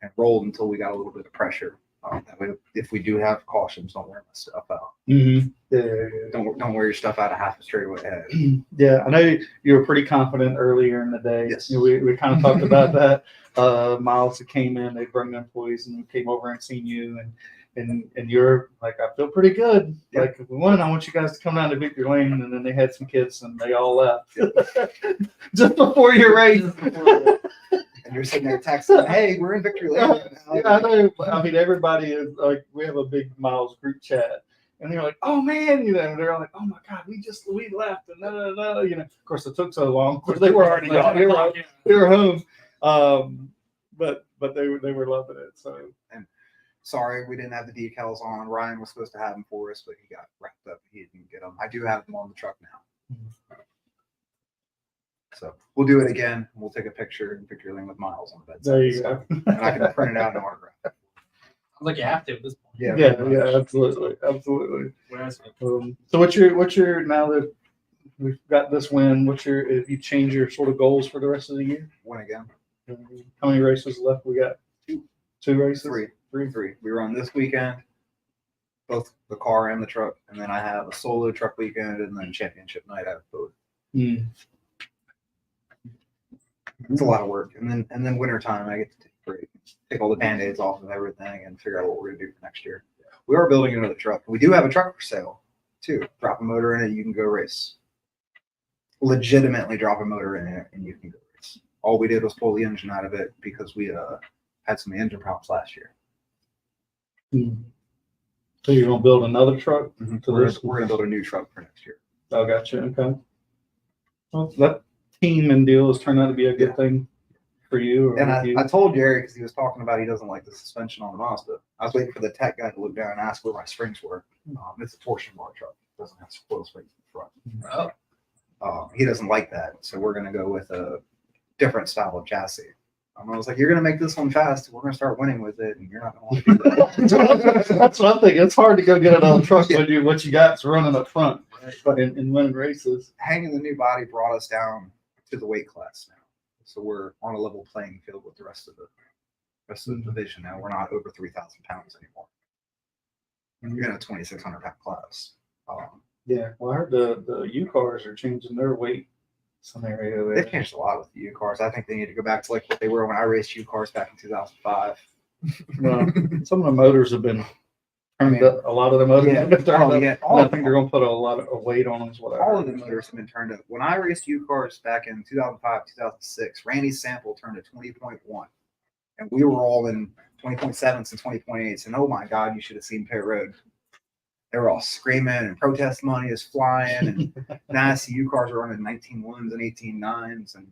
[SPEAKER 3] and rolled until we got a little bit of pressure. That way, if we do have cautions, don't wear my stuff out. Don't wear your stuff out of half a straightaway ahead.
[SPEAKER 4] Yeah, I know you were pretty confident earlier in the day.
[SPEAKER 3] Yes.
[SPEAKER 4] We kind of talked about that. Miles that came in, they bring the employees and came over and seen you, and you're like, I feel pretty good.
[SPEAKER 3] Yep.
[SPEAKER 4] Like, if we won, I want you guys to come down to Victory Lane, and then they had some kids and they all left just before your race.
[SPEAKER 3] And you're sitting there texting, hey, we're in Victory Lane.
[SPEAKER 4] Yeah, I know. I mean, everybody is like, we have a big Miles group chat, and they're like, oh man, and they're all like, oh my God, we left, and no, Of course, it took so long because they were already gone. They were home, but they were loving it. So,
[SPEAKER 3] and sorry, we didn't have the decals on. Ryan was supposed to have them for us, but he got wrapped up. He didn't get them. I do have them on the truck now. So we'll do it again. We'll take a picture in Victory Lane with Miles on the bedside.
[SPEAKER 4] there you go.
[SPEAKER 3] And I can print it out and autograph it.
[SPEAKER 2] Like you have to at this point.
[SPEAKER 3] Yeah,
[SPEAKER 4] absolutely. So what's your now that we've got this win? If you change your sort of goals for the rest of the year?
[SPEAKER 3] Win again.
[SPEAKER 4] How many races left? We got two races.
[SPEAKER 3] Three. We run this weekend, both the car and the truck, and then I have a solo truck weekend and then championship night out of both.
[SPEAKER 1] Mm.
[SPEAKER 3] It's a lot of work, and then winter time I get to take a break, take all the band-aids off of everything, and figure out what we're gonna do for next year. We are building another truck. We do have a truck for sale too. Drop a motor in it, you can go race. Legitimately drop a motor in it, and you can go race. All we did was pull the engine out of it because we had some engine problems last year.
[SPEAKER 1] Mm.
[SPEAKER 4] So you're gonna build another truck?
[SPEAKER 3] So we're gonna build a new truck for next year.
[SPEAKER 4] Oh, gotcha. Okay. Well, that team and deal has turned out to be a good thing for you. Or
[SPEAKER 3] And
[SPEAKER 4] you.
[SPEAKER 3] I told Jerry, because he was talking about he doesn't like the suspension on the Mazda. I was waiting for the tech guy to look down and ask where my springs were. It's a torsion bar truck. It doesn't have coil springs in the front.
[SPEAKER 2] Oh,
[SPEAKER 3] He doesn't like that, so we're gonna go with a different style of chassis. I was like, you're gonna make this one fast. We're gonna start winning with it, and you're not gonna want to do that.
[SPEAKER 4] That's what I'm thinking. It's hard to go get another truck when what you got's running up front
[SPEAKER 3] But
[SPEAKER 4] and winning races.
[SPEAKER 3] hanging the new body brought us down to the weight class now, so we're on a level playing field with the rest of the division now. We're not over 3,000 pounds anymore. You're in a 2,600 pound class.
[SPEAKER 4] Yeah. Well, I heard the U cars are changing their weight scenario there.
[SPEAKER 3] They've changed a lot with the U cars. I think they need to go back to like what they were when I raced U cars back in 2005.
[SPEAKER 4] Well, some of the motors have been turned up. A lot of the motors have been turned up.
[SPEAKER 3] Yeah,
[SPEAKER 4] And I think they're going to put a lot of weight on them. Is what I
[SPEAKER 3] all
[SPEAKER 4] heard.
[SPEAKER 3] of the motors have been turned up. When I raced U cars back in 2005, 2006, Randy's sample turned to 20.1, and we were all in 20.7s and 20.8s. And oh my God, you should have seen Pit Road. They were all screaming, and protest money is flying. And now I see U cars are running 19.1s and 18.9s. And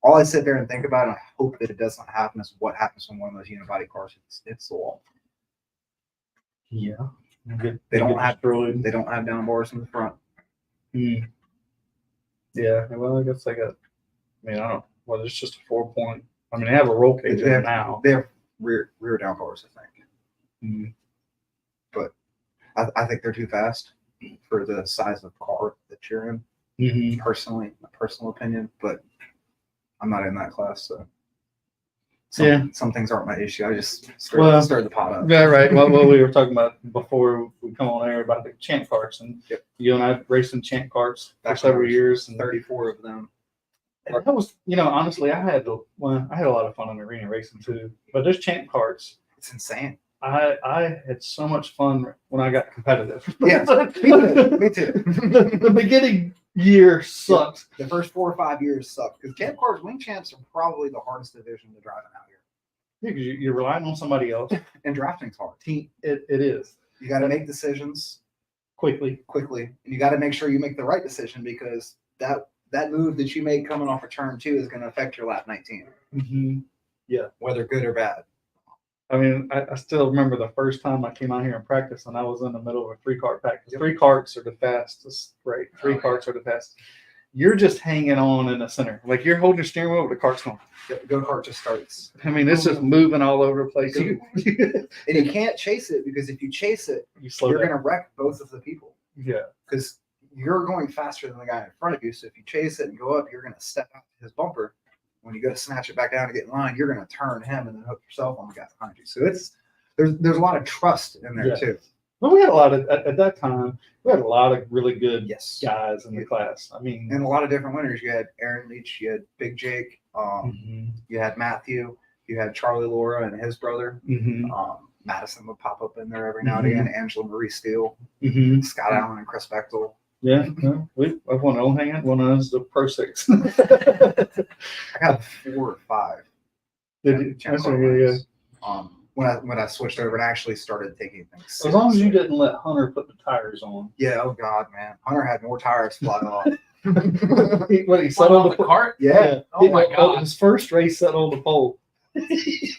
[SPEAKER 3] all I sit there and think about, and I hope that it doesn't happen, is what happens when one of those unibody cars hits the wall.
[SPEAKER 4] Yeah.
[SPEAKER 3] They don't have
[SPEAKER 4] destroyed.
[SPEAKER 3] They don't have down bars in the front.
[SPEAKER 4] Mm. Yeah. Well, I guess I got. I mean, I don't. Well, it's just a 4-point. I mean, they have a roll cage
[SPEAKER 3] They have,
[SPEAKER 4] now.
[SPEAKER 3] they have rear down bars, I think.
[SPEAKER 4] Mm.
[SPEAKER 3] But I think they're too fast for the size of car that you're in.
[SPEAKER 4] Mm-hmm.
[SPEAKER 3] Personally, my personal opinion, but I'm not in that class, so some things aren't my issue. I just stirred the pot up.
[SPEAKER 4] Yeah, right. Well, we were talking about before we come on air about the champ carts, and you and I raced in champ carts for several years, and
[SPEAKER 3] 34 of them.
[SPEAKER 4] that was, honestly, I had a lot of fun in arena racing too. But those champ carts,
[SPEAKER 3] It's insane.
[SPEAKER 4] I had so much fun when I got competitive.
[SPEAKER 3] Yeah, me too.
[SPEAKER 4] The beginning year sucked.
[SPEAKER 3] The first 4 or 5 years sucked because champ cars, wing champs are probably the hardest division to drive out here.
[SPEAKER 4] Yeah, 'cause you're relying on somebody else.
[SPEAKER 3] And drafting's hard.
[SPEAKER 4] It is
[SPEAKER 3] You got to make decisions
[SPEAKER 4] quickly.
[SPEAKER 3] quickly, and you got to make sure you make the right decision because that move that you make coming off of turn 2 is going to affect your lap 19,
[SPEAKER 4] Mm-hmm.
[SPEAKER 3] whether good or bad.
[SPEAKER 4] I mean, I still remember the first time I came out here and practiced, and I was in the middle of a 3-cart pack. 3 carts are the fastest, right? 3 carts are the fastest. You're just hanging on in the center, like you're holding your steering wheel with the cart's going.
[SPEAKER 3] Go kart just starts.
[SPEAKER 4] I mean, it's just moving all over the place.
[SPEAKER 3] And you can't chase it because if you chase it,
[SPEAKER 4] You
[SPEAKER 3] you're going to wreck both of the people
[SPEAKER 4] Yeah.
[SPEAKER 3] because you're going faster than the guy in front of you. So if you chase it and go up, you're going to step out to his bumper. When you go to snatch it back down to get in line, you're going to turn him and then hook yourself on the guy behind you. So there's a lot of trust in there too.
[SPEAKER 4] Well, we had a lot of at that time. We had a lot of really good
[SPEAKER 3] Yes.
[SPEAKER 4] guys in the class. I mean,
[SPEAKER 3] And a lot of different winners. You had Aaron Leach, you had Big Jake,
[SPEAKER 4] mhm,
[SPEAKER 3] you had Matthew, you had Charlie Laura and his brother.
[SPEAKER 4] mhm,
[SPEAKER 3] Madison would pop up in there every now and again. Angela Marie Steele,
[SPEAKER 4] mhm.
[SPEAKER 3] Scott Allen, and Chris Bechtel.
[SPEAKER 4] Yeah, I've won old hand. One of those the Pro 6.
[SPEAKER 3] I got 4 or 5.
[SPEAKER 4] Did you?
[SPEAKER 3] Champ
[SPEAKER 4] That's
[SPEAKER 3] car
[SPEAKER 4] right, yeah.
[SPEAKER 3] wins. When I switched over and actually started taking things
[SPEAKER 4] As long as you
[SPEAKER 3] seriously.
[SPEAKER 4] didn't let Hunter put the tires on.
[SPEAKER 3] Yeah, oh God, man. Hunter had more tires fly off.
[SPEAKER 4] He
[SPEAKER 2] Set
[SPEAKER 4] settled
[SPEAKER 2] on the cart?
[SPEAKER 3] Yeah.
[SPEAKER 2] Oh my God.
[SPEAKER 4] His first race set on the pole. He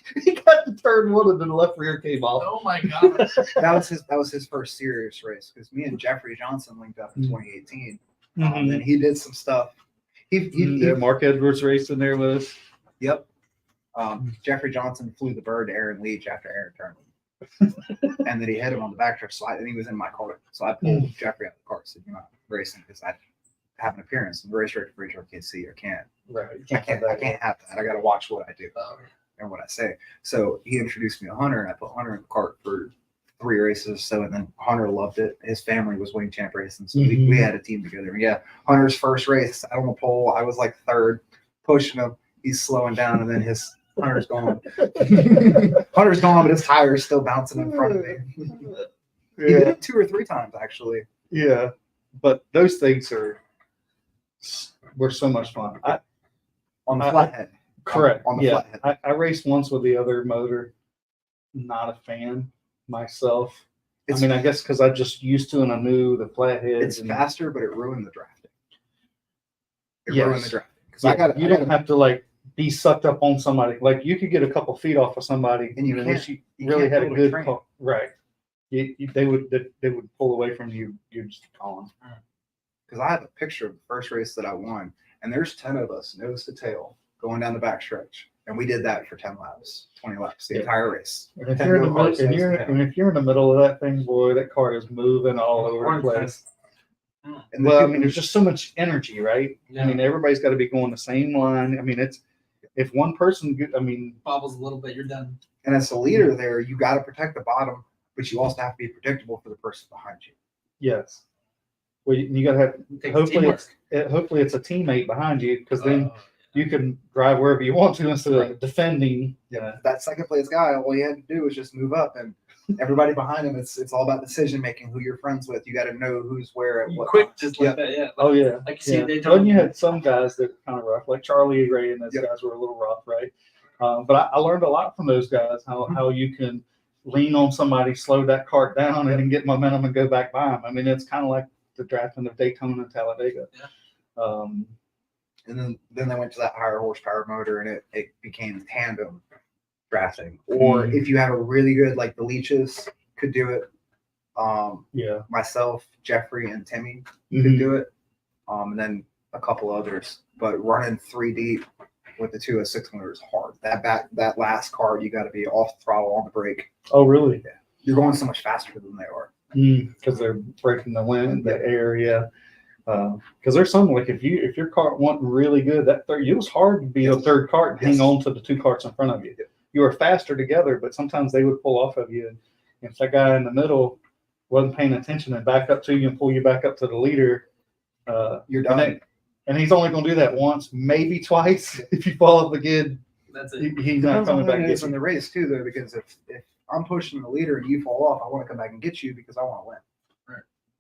[SPEAKER 4] got to turn 1 and then the left rear came off.
[SPEAKER 2] Oh my God.
[SPEAKER 3] That was his first serious race because me and Jeffrey Johnson linked up in 2018.
[SPEAKER 4] Mhm.
[SPEAKER 3] And he did some stuff.
[SPEAKER 4] Yeah, Mark Edwards raced in there with us.
[SPEAKER 3] Yep. Jeffrey Johnson flew the bird to Aaron Leach after Aaron turned him. And then he hit him on the backstretch slide, and he was in my cart. So I pulled Jeffrey out of the cart. Said, "You're not racing because I have an appearance in the race director for HRKC. I can't.
[SPEAKER 4] Right.
[SPEAKER 3] I can't have that. I got to watch what I do and what I say." So he introduced me to Hunter, and I put Hunter in the cart for 3 races. So, and then Hunter loved it. His family was wing champ racing. So we had a team together. Yeah. Hunter's first race out on the pole, I was like third, pushing him. He's slowing down, and then Hunter's gone. Hunter's gone, but his tire's still bouncing in front of me. He did it 2 or 3 times, actually.
[SPEAKER 4] Yeah. But those things were so much fun.
[SPEAKER 3] On the flathead.
[SPEAKER 4] Correct.
[SPEAKER 3] On the
[SPEAKER 4] Yeah.
[SPEAKER 3] flathead.
[SPEAKER 4] I raced once with the other motor. Not a fan myself. I mean, I guess because I just used to and I knew the flathead.
[SPEAKER 3] It's faster, but it ruined the drafting. It
[SPEAKER 4] Yes.
[SPEAKER 3] ruined the drafting. Because
[SPEAKER 4] you don't have to like be sucked up on somebody. Like you could get a couple feet off of somebody,
[SPEAKER 3] And you
[SPEAKER 4] unless
[SPEAKER 3] can't-
[SPEAKER 4] you
[SPEAKER 3] you
[SPEAKER 4] really
[SPEAKER 3] can't
[SPEAKER 4] had a
[SPEAKER 3] build a
[SPEAKER 4] good
[SPEAKER 3] train.
[SPEAKER 4] call. Right. They would pull away from you. You're just gone.
[SPEAKER 3] Because I have a picture of the first race that I won, and there's 10 of us, nose to tail, going down the back stretch. And we did that for 10 laps, 20 laps, the
[SPEAKER 4] Yeah.
[SPEAKER 3] entire race.
[SPEAKER 4] And if
[SPEAKER 3] 10
[SPEAKER 4] you're in the
[SPEAKER 3] go-karts,
[SPEAKER 4] middle,
[SPEAKER 3] nose to tail.
[SPEAKER 4] if you're in the middle of that thing, boy, that car is moving all over the place.
[SPEAKER 3] And
[SPEAKER 4] Well, I mean, there's just so much energy, right?
[SPEAKER 2] Yeah.
[SPEAKER 4] I mean, everybody's got to be going the same line. I mean, if one person, I mean,
[SPEAKER 2] Bobbles a little bit, you're done.
[SPEAKER 3] And as a leader there, you got to protect the bottom, but you also have to be predictable for the person behind you.
[SPEAKER 4] yes. Well, you got to have.
[SPEAKER 2] Takes
[SPEAKER 4] Hopefully,
[SPEAKER 2] teamwork.
[SPEAKER 4] hopefully it's a teammate behind you, because then you can drive wherever you want to instead of defending. Yeah.
[SPEAKER 3] That second place guy, all he had to do was just move up, and everybody behind him, it's all about decision making, who you're friends with. You got to know who's where at what
[SPEAKER 2] quick,
[SPEAKER 3] time.
[SPEAKER 2] just like that, yeah.
[SPEAKER 4] Oh yeah.
[SPEAKER 2] Like you see,
[SPEAKER 4] Yeah.
[SPEAKER 2] they
[SPEAKER 4] Well,
[SPEAKER 2] don't.
[SPEAKER 4] you had some guys that were kind of rough, like Charlie Ray, and those
[SPEAKER 3] Yep.
[SPEAKER 4] guys were a little rough, right? But I learned a lot from those guys, how you can lean on somebody, slow that cart down, and then get momentum and go back by them. I mean, it's kind of like the drafting of Daytona and Talladega.
[SPEAKER 2] Yeah.
[SPEAKER 3] And then they went to that higher horsepower motor, and it became tandem drafting. Or if you have a really good, like the Leaches could do it.
[SPEAKER 4] Yeah.
[SPEAKER 3] Myself, Jeffrey, and Timmy
[SPEAKER 4] Mhm.
[SPEAKER 3] could do it. And then a couple others. But running 3 deep with the 206 motor is hard. That last card, you got to be off the throttle, on the brake.
[SPEAKER 4] Oh, really?
[SPEAKER 3] You're going so much faster than they are.
[SPEAKER 4] Because they're breaking the wind, the air, yeah. Because there's some, like if your cart wasn't really good, it was hard to be a third cart and hang on to the 2 carts in front of you. You were faster together, but sometimes they would pull off of you. And if that guy in the middle wasn't paying attention and back up to you and pull you back up to the leader,
[SPEAKER 3] You're done.
[SPEAKER 4] And he's only going to do that once, maybe twice. If you fall off again,
[SPEAKER 2] That's it.
[SPEAKER 3] Depends
[SPEAKER 4] he's not
[SPEAKER 3] on
[SPEAKER 4] coming
[SPEAKER 3] who
[SPEAKER 4] back
[SPEAKER 3] it
[SPEAKER 4] to
[SPEAKER 3] is
[SPEAKER 4] get
[SPEAKER 3] in
[SPEAKER 4] you.
[SPEAKER 3] the race too, though, because if I'm pushing the leader and you fall off, I want to come back and get you because I want to win.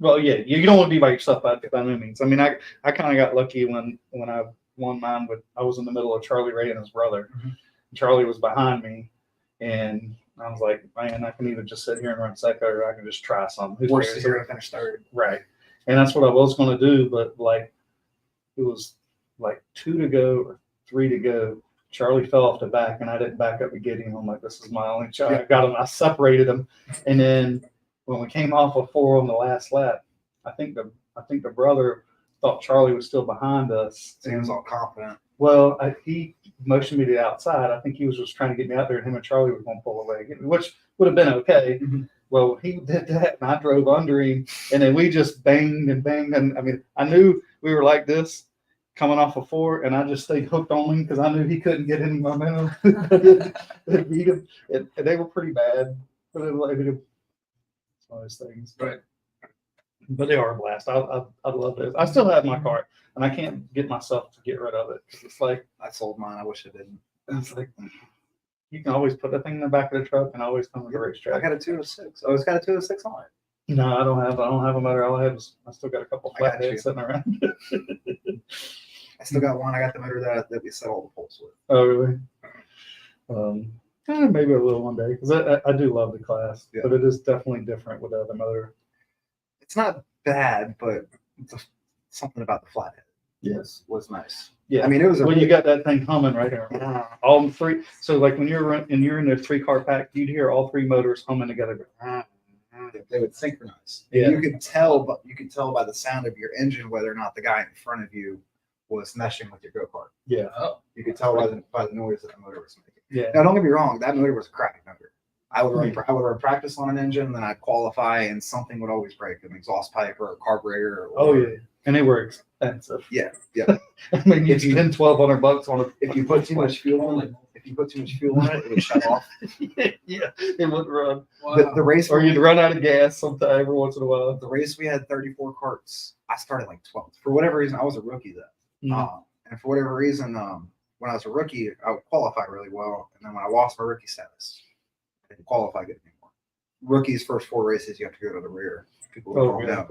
[SPEAKER 4] Well, yeah, you don't want to be by yourself by no means. I mean, I kind of got lucky when I won mine I was in the middle of Charlie Ray and his brother.
[SPEAKER 3] Mhm.
[SPEAKER 4] Charlie was behind me, and I was like, man, I can either just sit here and run second, or I can just try something. Who
[SPEAKER 3] Worst
[SPEAKER 4] cares?
[SPEAKER 3] is you're going to finish third.
[SPEAKER 4] Right. And that's what I was going to do, but like it was like 2 to go or 3 to go. Charlie fell off the back, and I didn't back up to get him. I'm like, this is my only shot. I got him. I separated him, and then when we came off of 4 on the last lap, I think the brother thought Charlie was still behind us.
[SPEAKER 3] So he was all confident.
[SPEAKER 4] Well, he motioned me to the outside. I think he was just trying to get me out there, and him and Charlie were going to pull away, which would have been okay.
[SPEAKER 3] Mhm.
[SPEAKER 4] Well, he did that, and I drove under him, and then we just banged and banged. And I mean, I knew we were like this coming off of 4, and I just stayed hooked on him because I knew he couldn't get any momentum. It beat him. They were pretty bad, but it's one of those things.
[SPEAKER 2] Right.
[SPEAKER 4] But they are a blast. I love this. I still have my cart, and I can't get myself to get rid of it. It's like
[SPEAKER 3] I sold mine. I wish I didn't.
[SPEAKER 4] it's like you can always put that thing in the back of the truck and always come to the
[SPEAKER 3] I
[SPEAKER 4] racetrack.
[SPEAKER 3] got a 206. Oh, it's got a 206 on it.
[SPEAKER 4] No, I don't have a motor. All I have is I still got a couple
[SPEAKER 3] I got
[SPEAKER 4] flatheads
[SPEAKER 3] you.
[SPEAKER 4] sitting around.
[SPEAKER 3] I still got one. I got the motor that we set all the poles with.
[SPEAKER 4] Oh, really? Maybe I will one day because I do love the class,
[SPEAKER 3] Yeah.
[SPEAKER 4] but it is definitely different with the other motor.
[SPEAKER 3] It's not bad, but something about the flathead was nice.
[SPEAKER 4] Yeah.
[SPEAKER 3] I mean, it was a
[SPEAKER 4] When
[SPEAKER 3] really,
[SPEAKER 4] you got that thing humming right there, all 3. So like when you're in a 3-car pack, you'd hear all 3 motors humming together.
[SPEAKER 3] they would synchronize.
[SPEAKER 4] Yeah.
[SPEAKER 3] You could tell by the sound of your engine whether or not the guy in front of you was meshing with your go-kart.
[SPEAKER 4] Yeah.
[SPEAKER 2] Oh,
[SPEAKER 3] You could tell by the noise that the motor was making.
[SPEAKER 4] Yeah.
[SPEAKER 3] Now, don't get me wrong, that motor was a crappy motor. I would run practice on an engine, then I'd qualify, and something would always break, an exhaust pipe or a carburetor.
[SPEAKER 4] Oh yeah, and they were expensive.
[SPEAKER 3] Yeah.
[SPEAKER 4] I mean, you spend $1,200 on it.
[SPEAKER 3] If you put too much fuel in it, it would shut off.
[SPEAKER 4] Yeah, it wouldn't run.
[SPEAKER 2] Wow.
[SPEAKER 3] The race,
[SPEAKER 4] Or you'd run out of gas sometime every once in a while.
[SPEAKER 3] the race we had 34 carts. I started like 12th. For whatever reason, I was a rookie then.
[SPEAKER 4] Mhm.
[SPEAKER 3] And for whatever reason, when I was a rookie, I would qualify really well. And then when I lost my rookie status, I didn't qualify good anymore. Rookies' first 4 races, you have to go to the rear. People will fall down.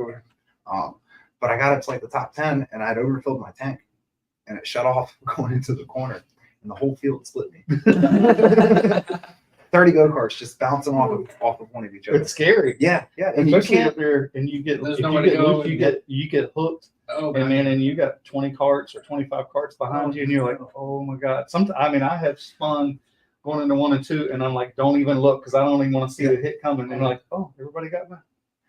[SPEAKER 3] But I got up to like the top 10, and I'd overfilled my tank, and it shut off going into the corner, and the whole field split me. 30 go-karts just bouncing off of one of each other.
[SPEAKER 4] It's scary.
[SPEAKER 3] Yeah. And
[SPEAKER 4] Especially
[SPEAKER 3] you
[SPEAKER 4] up there, and you get
[SPEAKER 2] There's
[SPEAKER 4] if
[SPEAKER 2] nowhere
[SPEAKER 4] you
[SPEAKER 2] to
[SPEAKER 4] get
[SPEAKER 2] go
[SPEAKER 4] loose,
[SPEAKER 2] and
[SPEAKER 4] you get hooked,
[SPEAKER 2] Oh,
[SPEAKER 4] and then you got 20 carts or 25 carts behind you, and you're like, oh my god. Sometimes I mean, I have spun going into 1 and 2, and I'm like, don't even look because I don't even want to see the hit coming. And like, oh, everybody got me.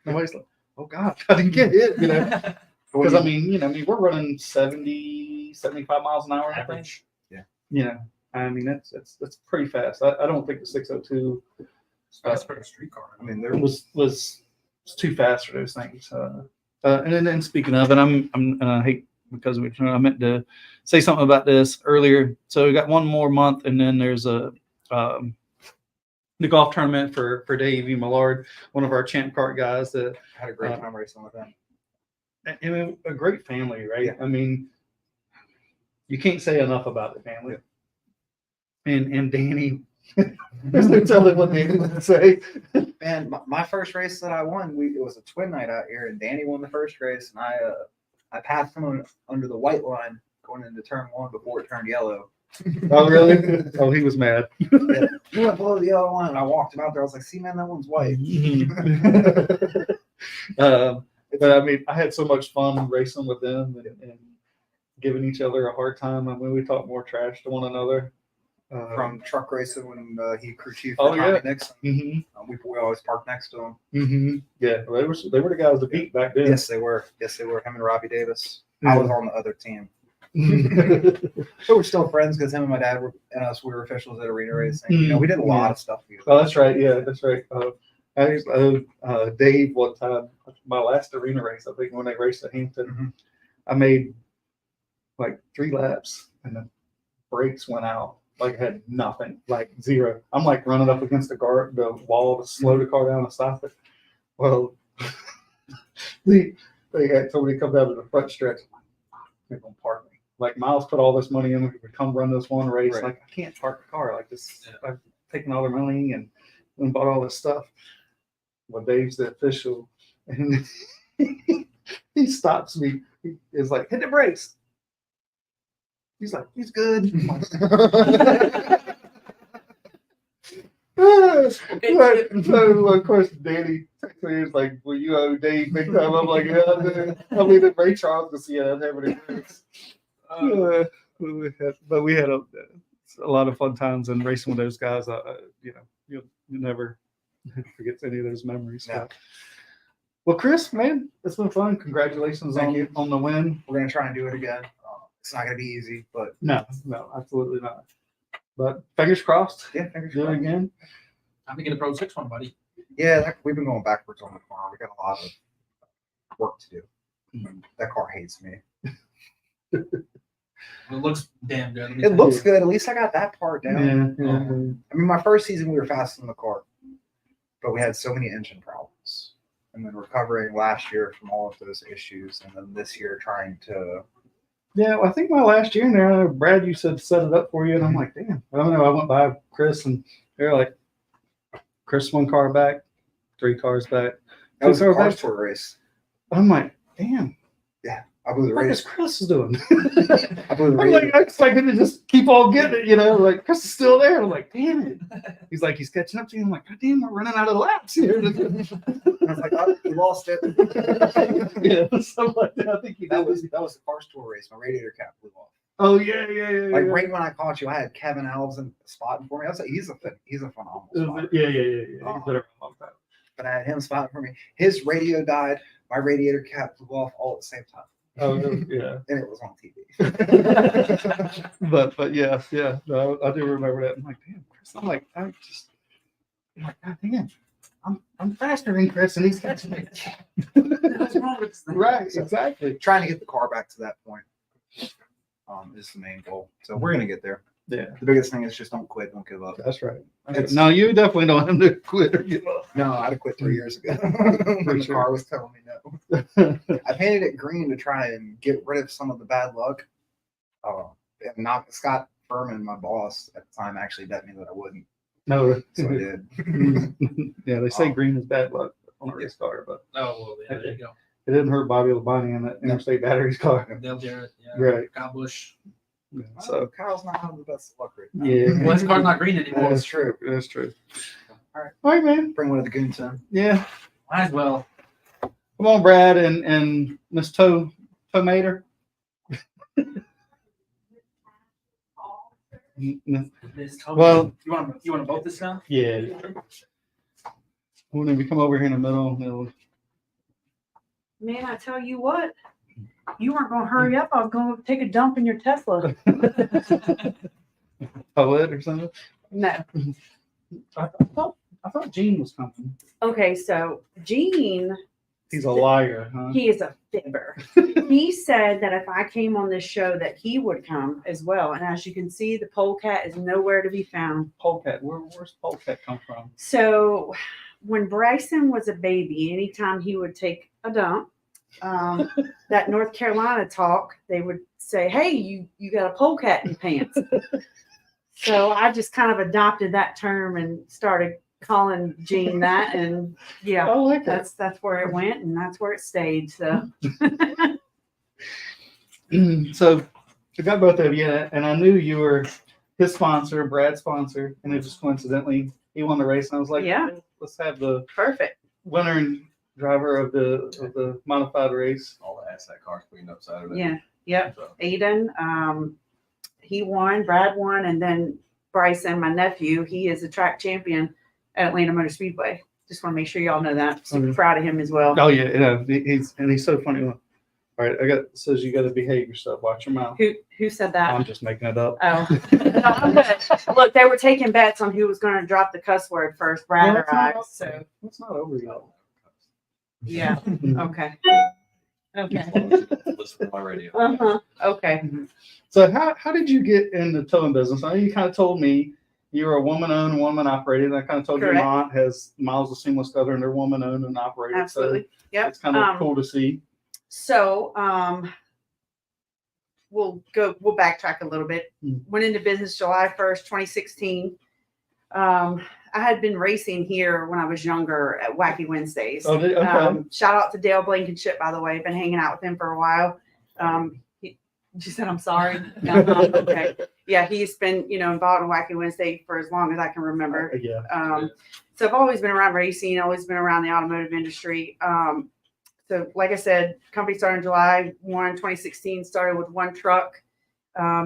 [SPEAKER 4] Nobody's like, oh god, I didn't get hit, you know. Because I mean, we're running 70, 75 miles an hour
[SPEAKER 2] average.
[SPEAKER 4] Yeah. I mean, that's pretty fast. I don't think the 602
[SPEAKER 2] That's for a street car.
[SPEAKER 3] I mean, there
[SPEAKER 4] was too fast for those things. And then speaking of, and I hate because I meant to say something about this earlier. So we got one more month, and then there's the golf tournament for Dave E. Millard, one of our champ kart guys that
[SPEAKER 3] had a great time racing with them.
[SPEAKER 4] I mean, a great family, right?
[SPEAKER 3] Yeah.
[SPEAKER 4] I mean, you can't say enough about the family. And Danny, there's no telling what Danny would say.
[SPEAKER 3] Man, my first race that I won, it was a twin night out here, and Danny won the first race, and I passed him under the white line going into turn 1 before it turned yellow.
[SPEAKER 4] Oh, really? Oh, he was mad.
[SPEAKER 3] He went below the yellow line, and I walked him out there. I was like, see, man, that one's white.
[SPEAKER 4] But I mean, I had so much fun racing with them and giving each other a hard time. I mean, we talk more trash to one another.
[SPEAKER 3] From truck racing when he crew chief
[SPEAKER 4] Oh,
[SPEAKER 3] for Tommy
[SPEAKER 4] yeah.
[SPEAKER 3] Nixon.
[SPEAKER 4] Mm-hmm.
[SPEAKER 3] We always parked next to him.
[SPEAKER 4] Mm-hmm. Yeah, well, they were the guys to beat back then.
[SPEAKER 3] Yes, they were. Him and Robbie Davis. I was on the other team.
[SPEAKER 4] Oh,
[SPEAKER 3] So we're still friends because him and my dad and us, we were officials at arena racing. You know, we did a lot of stuff together.
[SPEAKER 4] that's right. Yeah, that's right. I used to owe Dave one time, my last arena race, I think when they raced at Hampton,
[SPEAKER 3] Mhm.
[SPEAKER 4] I made like 3 laps and the brakes went out. Like I had nothing, like 0. I'm like running up against the wall to slow the car down and stop it. Well, they had told me to come down to the front stretch. They're gonna park me. Like Miles put all this money in, we could come run this one race.
[SPEAKER 3] Right.
[SPEAKER 4] Like I can't park the car like this. I've taken all their money and bought all this stuff. Well, Dave's the official, and he stops me. He is like, hit the brakes. He's like, he's good. So of course, Danny texts me, he's like, well, you owe Dave big time. I'm like, yeah, I mean, the Ray Charles to see it. I have any brakes. But we had a lot of fun times and racing with those guys. You'll never forget any of those memories.
[SPEAKER 3] No.
[SPEAKER 4] Well, Chris, man, it's been fun. Congratulations
[SPEAKER 3] Thank you.
[SPEAKER 4] on the win.
[SPEAKER 3] We're going to try and do it again. It's not going to be easy, but
[SPEAKER 4] No, absolutely not. But fingers crossed.
[SPEAKER 3] yeah, fingers
[SPEAKER 4] Do it
[SPEAKER 3] crossed.
[SPEAKER 4] again.
[SPEAKER 2] Time to get a Pro 6 one, buddy.
[SPEAKER 3] Yeah, we've been going backwards on the car. We got a lot of work to do. That car hates me.
[SPEAKER 2] It looks damn good. Let me
[SPEAKER 3] It
[SPEAKER 2] tell
[SPEAKER 3] looks
[SPEAKER 2] you.
[SPEAKER 3] good. At least I got that part down.
[SPEAKER 4] Yeah.
[SPEAKER 3] I mean, my first season we were fast in the car, but we had so many engine problems. And then recovering last year from all of those issues, and then this year trying to.
[SPEAKER 4] Yeah, well, I think my last year in there, Brad, you said set it up for you, and I'm like, damn. I don't know. I went by Chris, and they're like, Chris 1 car back, 3 cars back.
[SPEAKER 3] That was a
[SPEAKER 4] car
[SPEAKER 3] cars
[SPEAKER 4] back.
[SPEAKER 3] tour race.
[SPEAKER 4] I'm like, damn.
[SPEAKER 3] I blew the
[SPEAKER 4] What is
[SPEAKER 3] race.
[SPEAKER 4] Chris doing?
[SPEAKER 3] I blew the
[SPEAKER 4] I'm
[SPEAKER 3] race.
[SPEAKER 4] like, I expected to just keep on getting it, like Chris is still there. I'm like, damn it. He's like, he's catching up to you. I'm like, God damn, we're running out of laps here.
[SPEAKER 3] I was like, oh, you lost it.
[SPEAKER 4] Yeah, something like that. I think he
[SPEAKER 3] That
[SPEAKER 4] did.
[SPEAKER 3] was the cars tour race. My radiator cap blew off.
[SPEAKER 4] Oh yeah.
[SPEAKER 3] Like right when I caught you, I had Kevin Alves spotting for me. I was like, he's a phenomenal spotter.
[SPEAKER 4] Yeah. He's been around a long time.
[SPEAKER 3] But I had him spotting for me. His radio died. My radiator cap blew off all at the same time,
[SPEAKER 4] Oh yeah.
[SPEAKER 3] and it was on TV.
[SPEAKER 4] but yeah. No, I do remember that. I'm like, damn, Chris. I'm like, I
[SPEAKER 1] I'm like, God damn, I'm faster than Chris, and he's catching me.
[SPEAKER 2] What's wrong with this thing?
[SPEAKER 1] Right,
[SPEAKER 3] So,
[SPEAKER 1] exactly.
[SPEAKER 3] trying to get the car back to that point is the main goal. So we're gonna get there.
[SPEAKER 1] Yeah,
[SPEAKER 3] The biggest thing is just don't quit, don't give up.
[SPEAKER 1] that's right.
[SPEAKER 3] It's-
[SPEAKER 1] No, you definitely don't have to quit or give up.
[SPEAKER 3] No, I'd have quit 3 years ago when the
[SPEAKER 1] sure.
[SPEAKER 3] car was telling me no. I painted it green to try and get rid of some of the bad luck. And not Scott Furman, my boss at the time, actually bet me that I wouldn't,
[SPEAKER 1] No,
[SPEAKER 3] so I did.
[SPEAKER 1] yeah, they say green is bad luck on a race car, but
[SPEAKER 2] Oh, well, yeah, there you go.
[SPEAKER 1] it didn't hurt Bobby Labonte in that Interstate Batteries car.
[SPEAKER 2] Dale Jarrett, yeah.
[SPEAKER 1] Right.
[SPEAKER 2] Kyle Busch.
[SPEAKER 1] Yeah,
[SPEAKER 3] So
[SPEAKER 1] so
[SPEAKER 3] Kyle's not having the best luck right now.
[SPEAKER 1] yeah,
[SPEAKER 2] Well, his car's not green anymore.
[SPEAKER 3] That's true.
[SPEAKER 1] that's true.
[SPEAKER 3] All right.
[SPEAKER 1] All right, man.
[SPEAKER 3] Bring one of the goons in.
[SPEAKER 1] Yeah,
[SPEAKER 2] Might as well.
[SPEAKER 1] come on, Brad and Miss Tomater. Well,
[SPEAKER 2] you want to vote this now?
[SPEAKER 1] yeah. When we come over here in the middle,
[SPEAKER 5] Man, I tell you what, you weren't gonna hurry up. I was gonna take a dump in your Tesla.
[SPEAKER 1] poet or something.
[SPEAKER 5] No.
[SPEAKER 1] I thought Gene was coming.
[SPEAKER 5] Okay, so Gene,
[SPEAKER 1] He's a liar, huh?
[SPEAKER 5] he is a fibber. He said that if I came on this show that he would come as well. And as you can see, the polecat is nowhere to be found.
[SPEAKER 1] Polecat. Where's Polecat come from?
[SPEAKER 5] So when Bryson was a baby, anytime he would take a dump, that North Carolina talk, they would say, "Hey, you got a polecat in your pants." So I just kind of adopted that term and started calling Gene that, and yeah,
[SPEAKER 1] I like that.
[SPEAKER 5] that's where it went, and that's where it stayed. So
[SPEAKER 1] So I got both of you, and I knew you were his sponsor, Brad's sponsor, and it just coincidentally he won the race, and I was like,
[SPEAKER 5] Yeah.
[SPEAKER 1] let's have the
[SPEAKER 5] perfect.
[SPEAKER 1] winner and driver of the modified race.
[SPEAKER 6] All the asset cars cleaned up Saturday.
[SPEAKER 5] Yeah, yep.
[SPEAKER 6] So,
[SPEAKER 5] Aiden, he won, Brad won, and then Bryson, my nephew, he is a track champion at Atlanta Motor Speedway. Just want to make sure y'all know that. Super
[SPEAKER 1] Okay.
[SPEAKER 5] proud of him as well.
[SPEAKER 1] Oh yeah, he's so funny. All right, says you got to behave yourself. Watch your mouth.
[SPEAKER 5] Who said that?
[SPEAKER 1] I'm just making it up.
[SPEAKER 5] Oh, no, I'm good. Look, they were taking bets on who was going to drop the cuss word first, Brad or I. So
[SPEAKER 1] It's not over yet.
[SPEAKER 5] yeah, okay, okay,
[SPEAKER 6] listen to my radio.
[SPEAKER 5] okay.
[SPEAKER 1] So how did you get in the towing business? I know you kind of told me you were a woman-owned, woman-operated, and I kind of told
[SPEAKER 5] Correct.
[SPEAKER 1] your aunt has Miles of Seamless Leather, and they're woman-owned and operated.
[SPEAKER 5] Absolutely.
[SPEAKER 1] So
[SPEAKER 5] Yep.
[SPEAKER 1] it's kind of cool to see.
[SPEAKER 5] So we'll backtrack a little bit. Went into business July 1st, 2016. I had been racing here when I was younger at Wacky Wednesdays.
[SPEAKER 1] Oh, okay.
[SPEAKER 5] Shout out to Dale Blankenship, by the way. Been hanging out with him for a while. She said, "I'm sorry." Okay. Yeah, he's been, involved in Wacky Wednesday for as long as I can remember.
[SPEAKER 1] Yeah.
[SPEAKER 5] So I've always been around racing, always been around the automotive industry. So like I said, company started in July 1, 2016, started with one truck,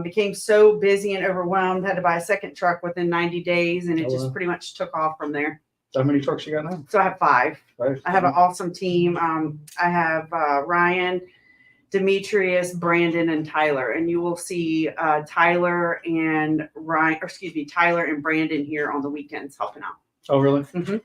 [SPEAKER 5] became so busy and overwhelmed, had to buy a second truck within 90 days, and it just pretty much took off from there.
[SPEAKER 1] So how many trucks you got now?
[SPEAKER 5] So I have 5.
[SPEAKER 1] Right.
[SPEAKER 5] I have an awesome team. I have Ryan, Demetrius, Brandon, and Tyler, and you will see Tyler and Brandon here on the weekends helping out.
[SPEAKER 1] Oh, really?
[SPEAKER 5] Mhm.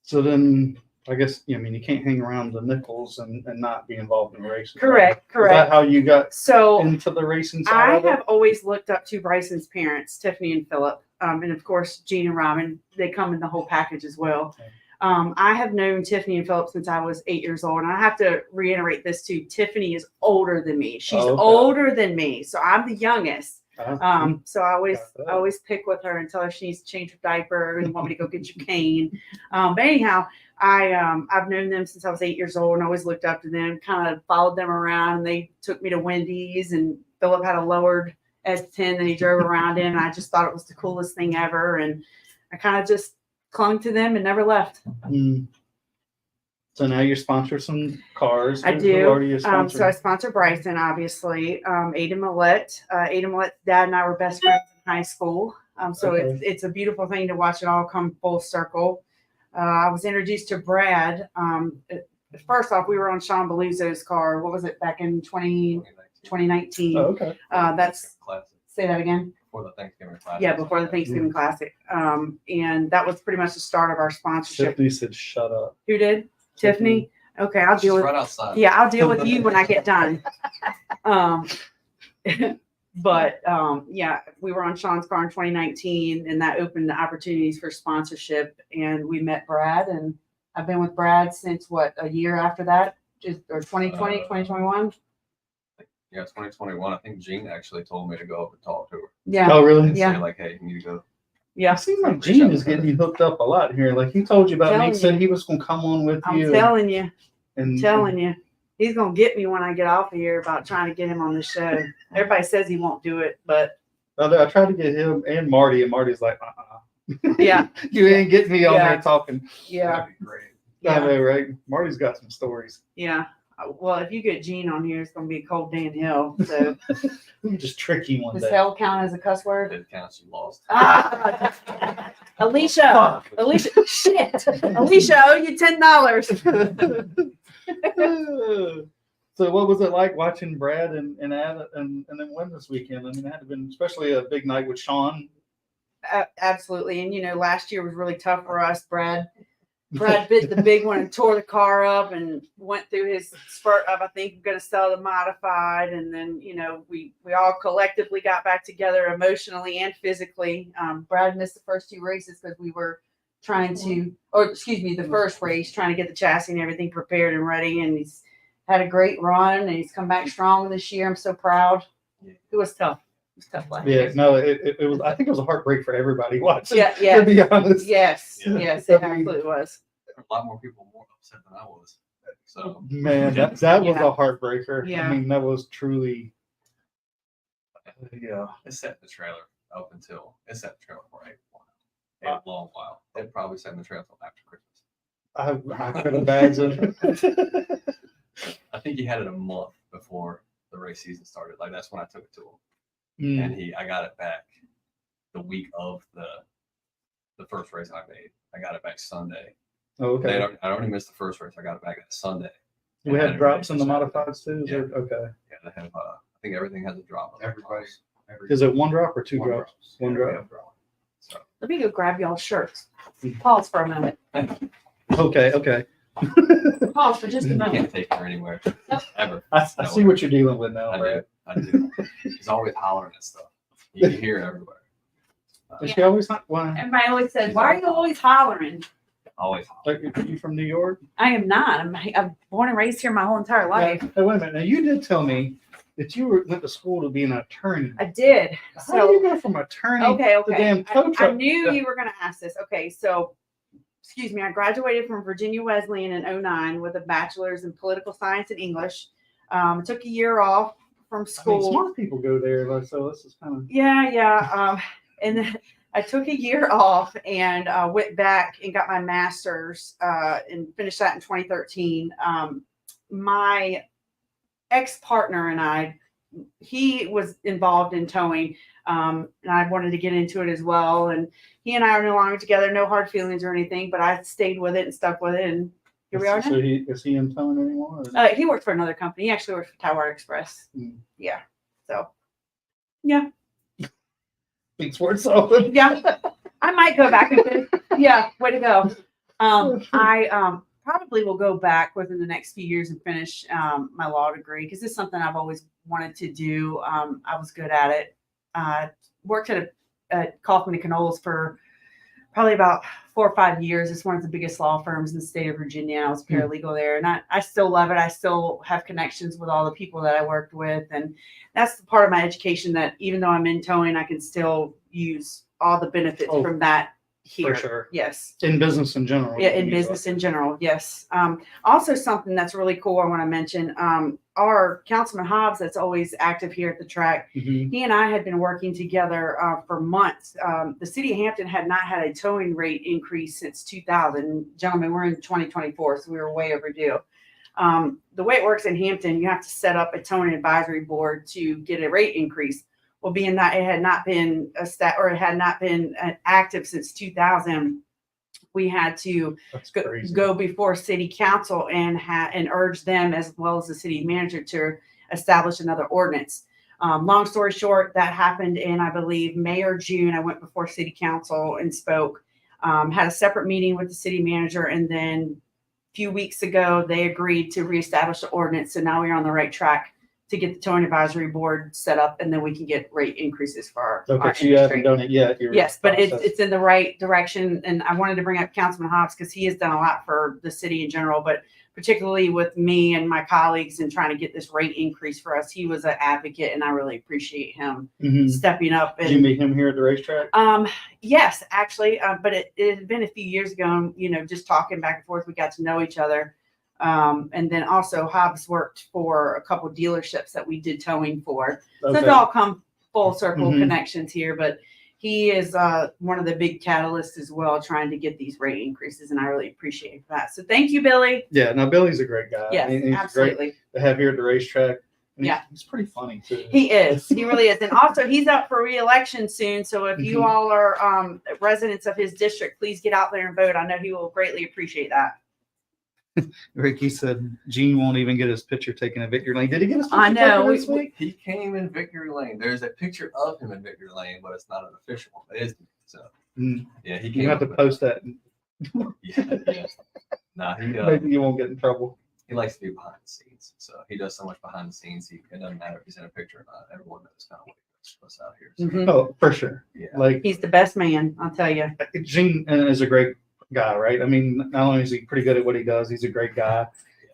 [SPEAKER 1] So then, I guess you can't hang around the Nichols and not be involved in the racing.
[SPEAKER 5] Correct.
[SPEAKER 1] Is that how you got
[SPEAKER 5] So
[SPEAKER 1] into the racing side
[SPEAKER 5] I
[SPEAKER 1] of it?
[SPEAKER 5] have always looked up to Bryson's parents, Tiffany and Philip, and of course Gene and Robin. They come in the whole package as well.
[SPEAKER 1] Okay.
[SPEAKER 5] I have known Tiffany and Philip since I was 8 years old, and I have to reiterate this too. Tiffany is older than me. She's
[SPEAKER 1] Oh, okay.
[SPEAKER 5] older than me, so I'm the youngest. So I
[SPEAKER 1] Got that.
[SPEAKER 5] always pick with her and tell her she needs to change her diaper and want me to go get your cane. But anyhow, I've known them since I was 8 years old and always looked up to them, kind of followed them around. And they took me to Wendy's, and Philip had a lowered S10 that he drove around in. And I just thought it was the coolest thing ever. And I kind of just clung to them and never left.
[SPEAKER 1] So now you sponsor some cars.
[SPEAKER 5] I
[SPEAKER 1] Who
[SPEAKER 5] do.
[SPEAKER 1] are you sponsoring?
[SPEAKER 5] So I sponsor Bryson, obviously. Aiden Millette. Aiden Millette's dad and I were best friends in high school. So
[SPEAKER 1] Okay.
[SPEAKER 5] it's a beautiful thing to watch it all come full circle. I was introduced to Brad. First off, we were on Sean Beluzzo's car. What was it, back in 2019?
[SPEAKER 1] Oh, okay.
[SPEAKER 5] That's,
[SPEAKER 6] classic.
[SPEAKER 5] say that again.
[SPEAKER 6] before the Thanksgiving class.
[SPEAKER 5] Yeah, before the Thanksgiving Classic. And that was pretty much the start of our sponsorship.
[SPEAKER 4] Tiffany said, "Shut up."
[SPEAKER 5] Who did? Tiffany? Okay, I'll deal
[SPEAKER 6] Just
[SPEAKER 5] with
[SPEAKER 6] right outside.
[SPEAKER 5] Yeah, I'll deal with you when I get done. But yeah, we were on Sean's car in 2019, and that opened the opportunities for sponsorship. And we met Brad, and I've been with Brad since what, a year after that, or 2020, 2021.
[SPEAKER 6] Yeah, 2021. I think Gene actually told me to go up and talk to her.
[SPEAKER 5] Yeah,
[SPEAKER 4] Oh, really?
[SPEAKER 6] And
[SPEAKER 5] Yeah.
[SPEAKER 6] say like, hey, you need to go.
[SPEAKER 5] yeah.
[SPEAKER 4] It seems like Gene is getting you hooked up a lot here. Like he told you about me,
[SPEAKER 5] Telling
[SPEAKER 4] said
[SPEAKER 5] you.
[SPEAKER 4] he was going to come on with
[SPEAKER 5] I'm
[SPEAKER 4] you.
[SPEAKER 5] telling you,
[SPEAKER 4] and
[SPEAKER 5] telling you. He's gonna get me when I get off of here about trying to get him on the show. Everybody says he won't do it, but
[SPEAKER 4] I tried to get him and Marty, and Marty's like,
[SPEAKER 5] yeah,
[SPEAKER 4] you ain't getting me on
[SPEAKER 5] Yeah.
[SPEAKER 4] there talking.
[SPEAKER 5] yeah,
[SPEAKER 6] That'd be great.
[SPEAKER 4] I
[SPEAKER 5] yeah,
[SPEAKER 4] know, right? Marty's got some stories.
[SPEAKER 5] yeah. Well, if you get Gene on here, it's gonna be a cold day in hell. So
[SPEAKER 4] We can just trick you one
[SPEAKER 5] does
[SPEAKER 4] day.
[SPEAKER 5] hell count as a cuss word?
[SPEAKER 6] It counts. You lost.
[SPEAKER 5] Ah, Alicia,
[SPEAKER 4] Fuck.
[SPEAKER 5] Alicia, shit, Alicia, I owe you $10.
[SPEAKER 4] So what was it like watching Brad and Abbott and then win this weekend? I mean, it had to have been especially a big night with Sean.
[SPEAKER 5] Absolutely, and you know, last year was really tough for us. Brad bit the big one and tore the car up and went through his spurt of, I think, going to sell the modified. And then, you know, we all collectively got back together emotionally and physically. Brad missed the first 2 races because we were trying to, or excuse me, the first race, trying to get the chassis and everything prepared and ready. And he's had a great run and he's come back strong this year. I'm so proud. It was tough. It was tough last
[SPEAKER 4] Yeah,
[SPEAKER 5] year.
[SPEAKER 4] no, it was. I think it was a heartbreak for everybody watching.
[SPEAKER 5] Yeah, yeah.
[SPEAKER 4] To be honest.
[SPEAKER 5] Yes,
[SPEAKER 6] Yeah.
[SPEAKER 5] yes, it absolutely was.
[SPEAKER 6] There were a lot more people more upset than I was. So
[SPEAKER 4] Man, that was
[SPEAKER 5] Yeah.
[SPEAKER 4] a heartbreaker.
[SPEAKER 5] Yeah.
[SPEAKER 4] I mean, that was truly. Yeah.
[SPEAKER 6] it set the trailer up until it set the trailer for a long while. It probably set the trailer until after Christmas.
[SPEAKER 4] I could imagine.
[SPEAKER 6] I think he had it a month before the race season started. Like that's when I took it to him.
[SPEAKER 4] Mm.
[SPEAKER 6] And I got it back the week of the first race I made. I got it back Sunday.
[SPEAKER 4] Oh, okay.
[SPEAKER 6] I already missed the first race. I got it back that Sunday.
[SPEAKER 4] We
[SPEAKER 6] And I
[SPEAKER 4] had
[SPEAKER 6] had it
[SPEAKER 4] drops
[SPEAKER 6] ready
[SPEAKER 4] in the
[SPEAKER 6] for Saturday.
[SPEAKER 4] modifieds too. Is
[SPEAKER 6] Yeah.
[SPEAKER 4] it? Okay.
[SPEAKER 6] Yeah, they have. I think everything has a drop.
[SPEAKER 3] Everybody.
[SPEAKER 4] Is it one drop or two
[SPEAKER 6] One
[SPEAKER 4] drops?
[SPEAKER 6] drops.
[SPEAKER 4] One
[SPEAKER 6] Yeah,
[SPEAKER 4] drop.
[SPEAKER 6] we have drop. So
[SPEAKER 5] Let me go grab y'all's shirts. Pause for a moment.
[SPEAKER 4] Okay. Okay.
[SPEAKER 5] Pause for just a
[SPEAKER 6] you
[SPEAKER 5] moment.
[SPEAKER 6] can't take her anywhere ever.
[SPEAKER 4] I see what you're dealing with now,
[SPEAKER 6] I
[SPEAKER 4] right?
[SPEAKER 6] do. He's always hollering at stuff. You can hear it everywhere.
[SPEAKER 4] Is she always not? Why?
[SPEAKER 5] Everybody always says, "Why are you always hollering?"
[SPEAKER 6] Always hollering.
[SPEAKER 4] Like, are you from New York?
[SPEAKER 5] I am not. I'm born and raised here my whole entire life.
[SPEAKER 4] Hey, wait a minute. Now you did tell me that you went to school to be an attorney.
[SPEAKER 5] I did.
[SPEAKER 4] How do you
[SPEAKER 5] So
[SPEAKER 4] go from attorney
[SPEAKER 5] okay,
[SPEAKER 4] to
[SPEAKER 5] okay.
[SPEAKER 4] damn tow
[SPEAKER 5] I
[SPEAKER 4] truck?
[SPEAKER 5] knew you were going to ask this. Okay, so excuse me. I graduated from Virginia Wesleyan in 2009 with a bachelor's in political science and English. Took a year off from
[SPEAKER 4] I mean,
[SPEAKER 5] school.
[SPEAKER 4] smart people go there, like, so this is kind of.
[SPEAKER 5] Yeah. And then I took a year off and went back and got my master's and finished that in 2013. My ex-partner and I, he was involved in towing, and I wanted to get into it as well. And he and I are no longer together, no hard feelings or anything, but I stayed with it and stuck with it. And here we are now.
[SPEAKER 4] So is he in towing anymore? Or?
[SPEAKER 5] He worked for another company. He actually worked for Toward Express.
[SPEAKER 4] Mm.
[SPEAKER 5] Yeah. So, yeah.
[SPEAKER 4] Speaks for itself.
[SPEAKER 5] Yeah, I might go back and finish. Yeah, way to go. I probably will go back within the next few years and finish my law degree because it's something I've always wanted to do. I was good at it. Worked at Kaufman and Knowles for probably about 4 or 5 years. It's one of the biggest law firms in the state of Virginia. I was paralegal there, and I still love it. I still have connections with all the people that I worked with, and that's the part of my education that even though I'm in towing, I can still use all the benefits from that here.
[SPEAKER 4] For sure.
[SPEAKER 5] Yes.
[SPEAKER 4] In business in general.
[SPEAKER 5] Yeah, in business in general, yes. Also something that's really cool I want to mention, our Councilman Hobbs that's always active here at the track,
[SPEAKER 4] Mhm.
[SPEAKER 5] he and I had been working together for months. The city of Hampton had not had a towing rate increase since 2000. Gentlemen, we're in 2024, so we were way overdue. The way it works in Hampton, you have to set up a towing advisory board to get a rate increase. Well, being that it had not been active since 2000, we had to
[SPEAKER 4] That's crazy.
[SPEAKER 5] go before city council and urge them as well as the city manager to establish another ordinance. Long story short, that happened in, I believe, May or June. I went before city council and spoke, had a separate meeting with the city manager. And then a few weeks ago, they agreed to reestablish the ordinance. So now we're on the right track to get the towing advisory board set up, and then we can get rate increases for our
[SPEAKER 4] Okay,
[SPEAKER 5] our
[SPEAKER 4] so you haven't
[SPEAKER 5] industry.
[SPEAKER 4] done it yet. You're
[SPEAKER 5] Yes, but
[SPEAKER 4] process.
[SPEAKER 5] it's in the right direction. And I wanted to bring up Councilman Hobbs because he has done a lot for the city in general, but particularly with me and my colleagues and trying to get this rate increase for us. He was an advocate, and I really appreciate him
[SPEAKER 4] Mhm.
[SPEAKER 5] stepping up.
[SPEAKER 4] Did you
[SPEAKER 5] And
[SPEAKER 4] meet him here at the racetrack?
[SPEAKER 5] yes, actually, but it had been a few years ago, you know, just talking back and forth, we got to know each other. And then also Hobbs worked for a couple dealerships that we did towing for. So it's
[SPEAKER 4] Okay.
[SPEAKER 5] all come full circle
[SPEAKER 4] Mhm.
[SPEAKER 5] connections here, but he is one of the big catalysts as well, trying to get these rate increases, and I really appreciate that. So thank you, Billy.
[SPEAKER 4] Yeah, no, Billy's a great guy.
[SPEAKER 5] Yes,
[SPEAKER 4] He's great
[SPEAKER 5] absolutely.
[SPEAKER 4] to have here at the racetrack. And
[SPEAKER 5] Yeah.
[SPEAKER 4] he's pretty funny too.
[SPEAKER 5] He is. He really is. And also, he's up for re-election soon. So if you
[SPEAKER 4] Mhm.
[SPEAKER 5] all are residents of his district, please get out there and vote. I know he will greatly appreciate that.
[SPEAKER 1] Ricky said Gene won't even get his picture taken at Victory Lane. Did he get his picture
[SPEAKER 5] I know.
[SPEAKER 1] taken this week?
[SPEAKER 6] He came in Victory Lane. There's a picture of him in Victory Lane, but it's not an official one. It is. So
[SPEAKER 1] Mm.
[SPEAKER 6] yeah, he came.
[SPEAKER 4] You have to
[SPEAKER 6] up
[SPEAKER 4] post that.
[SPEAKER 6] with- Yeah. Nah,
[SPEAKER 4] Maybe you won't get in trouble.
[SPEAKER 6] he likes to be behind the scenes. So he does so much behind the scenes. It doesn't matter if he's in a picture or not. Everyone knows kind of what he does out here. So,
[SPEAKER 5] Mhm.
[SPEAKER 4] Oh, for sure.
[SPEAKER 6] yeah.
[SPEAKER 4] Like
[SPEAKER 5] He's the best man, I'll tell you.
[SPEAKER 4] Gene is a great guy, right? I mean, not only is he pretty good at what he does, he's a great guy.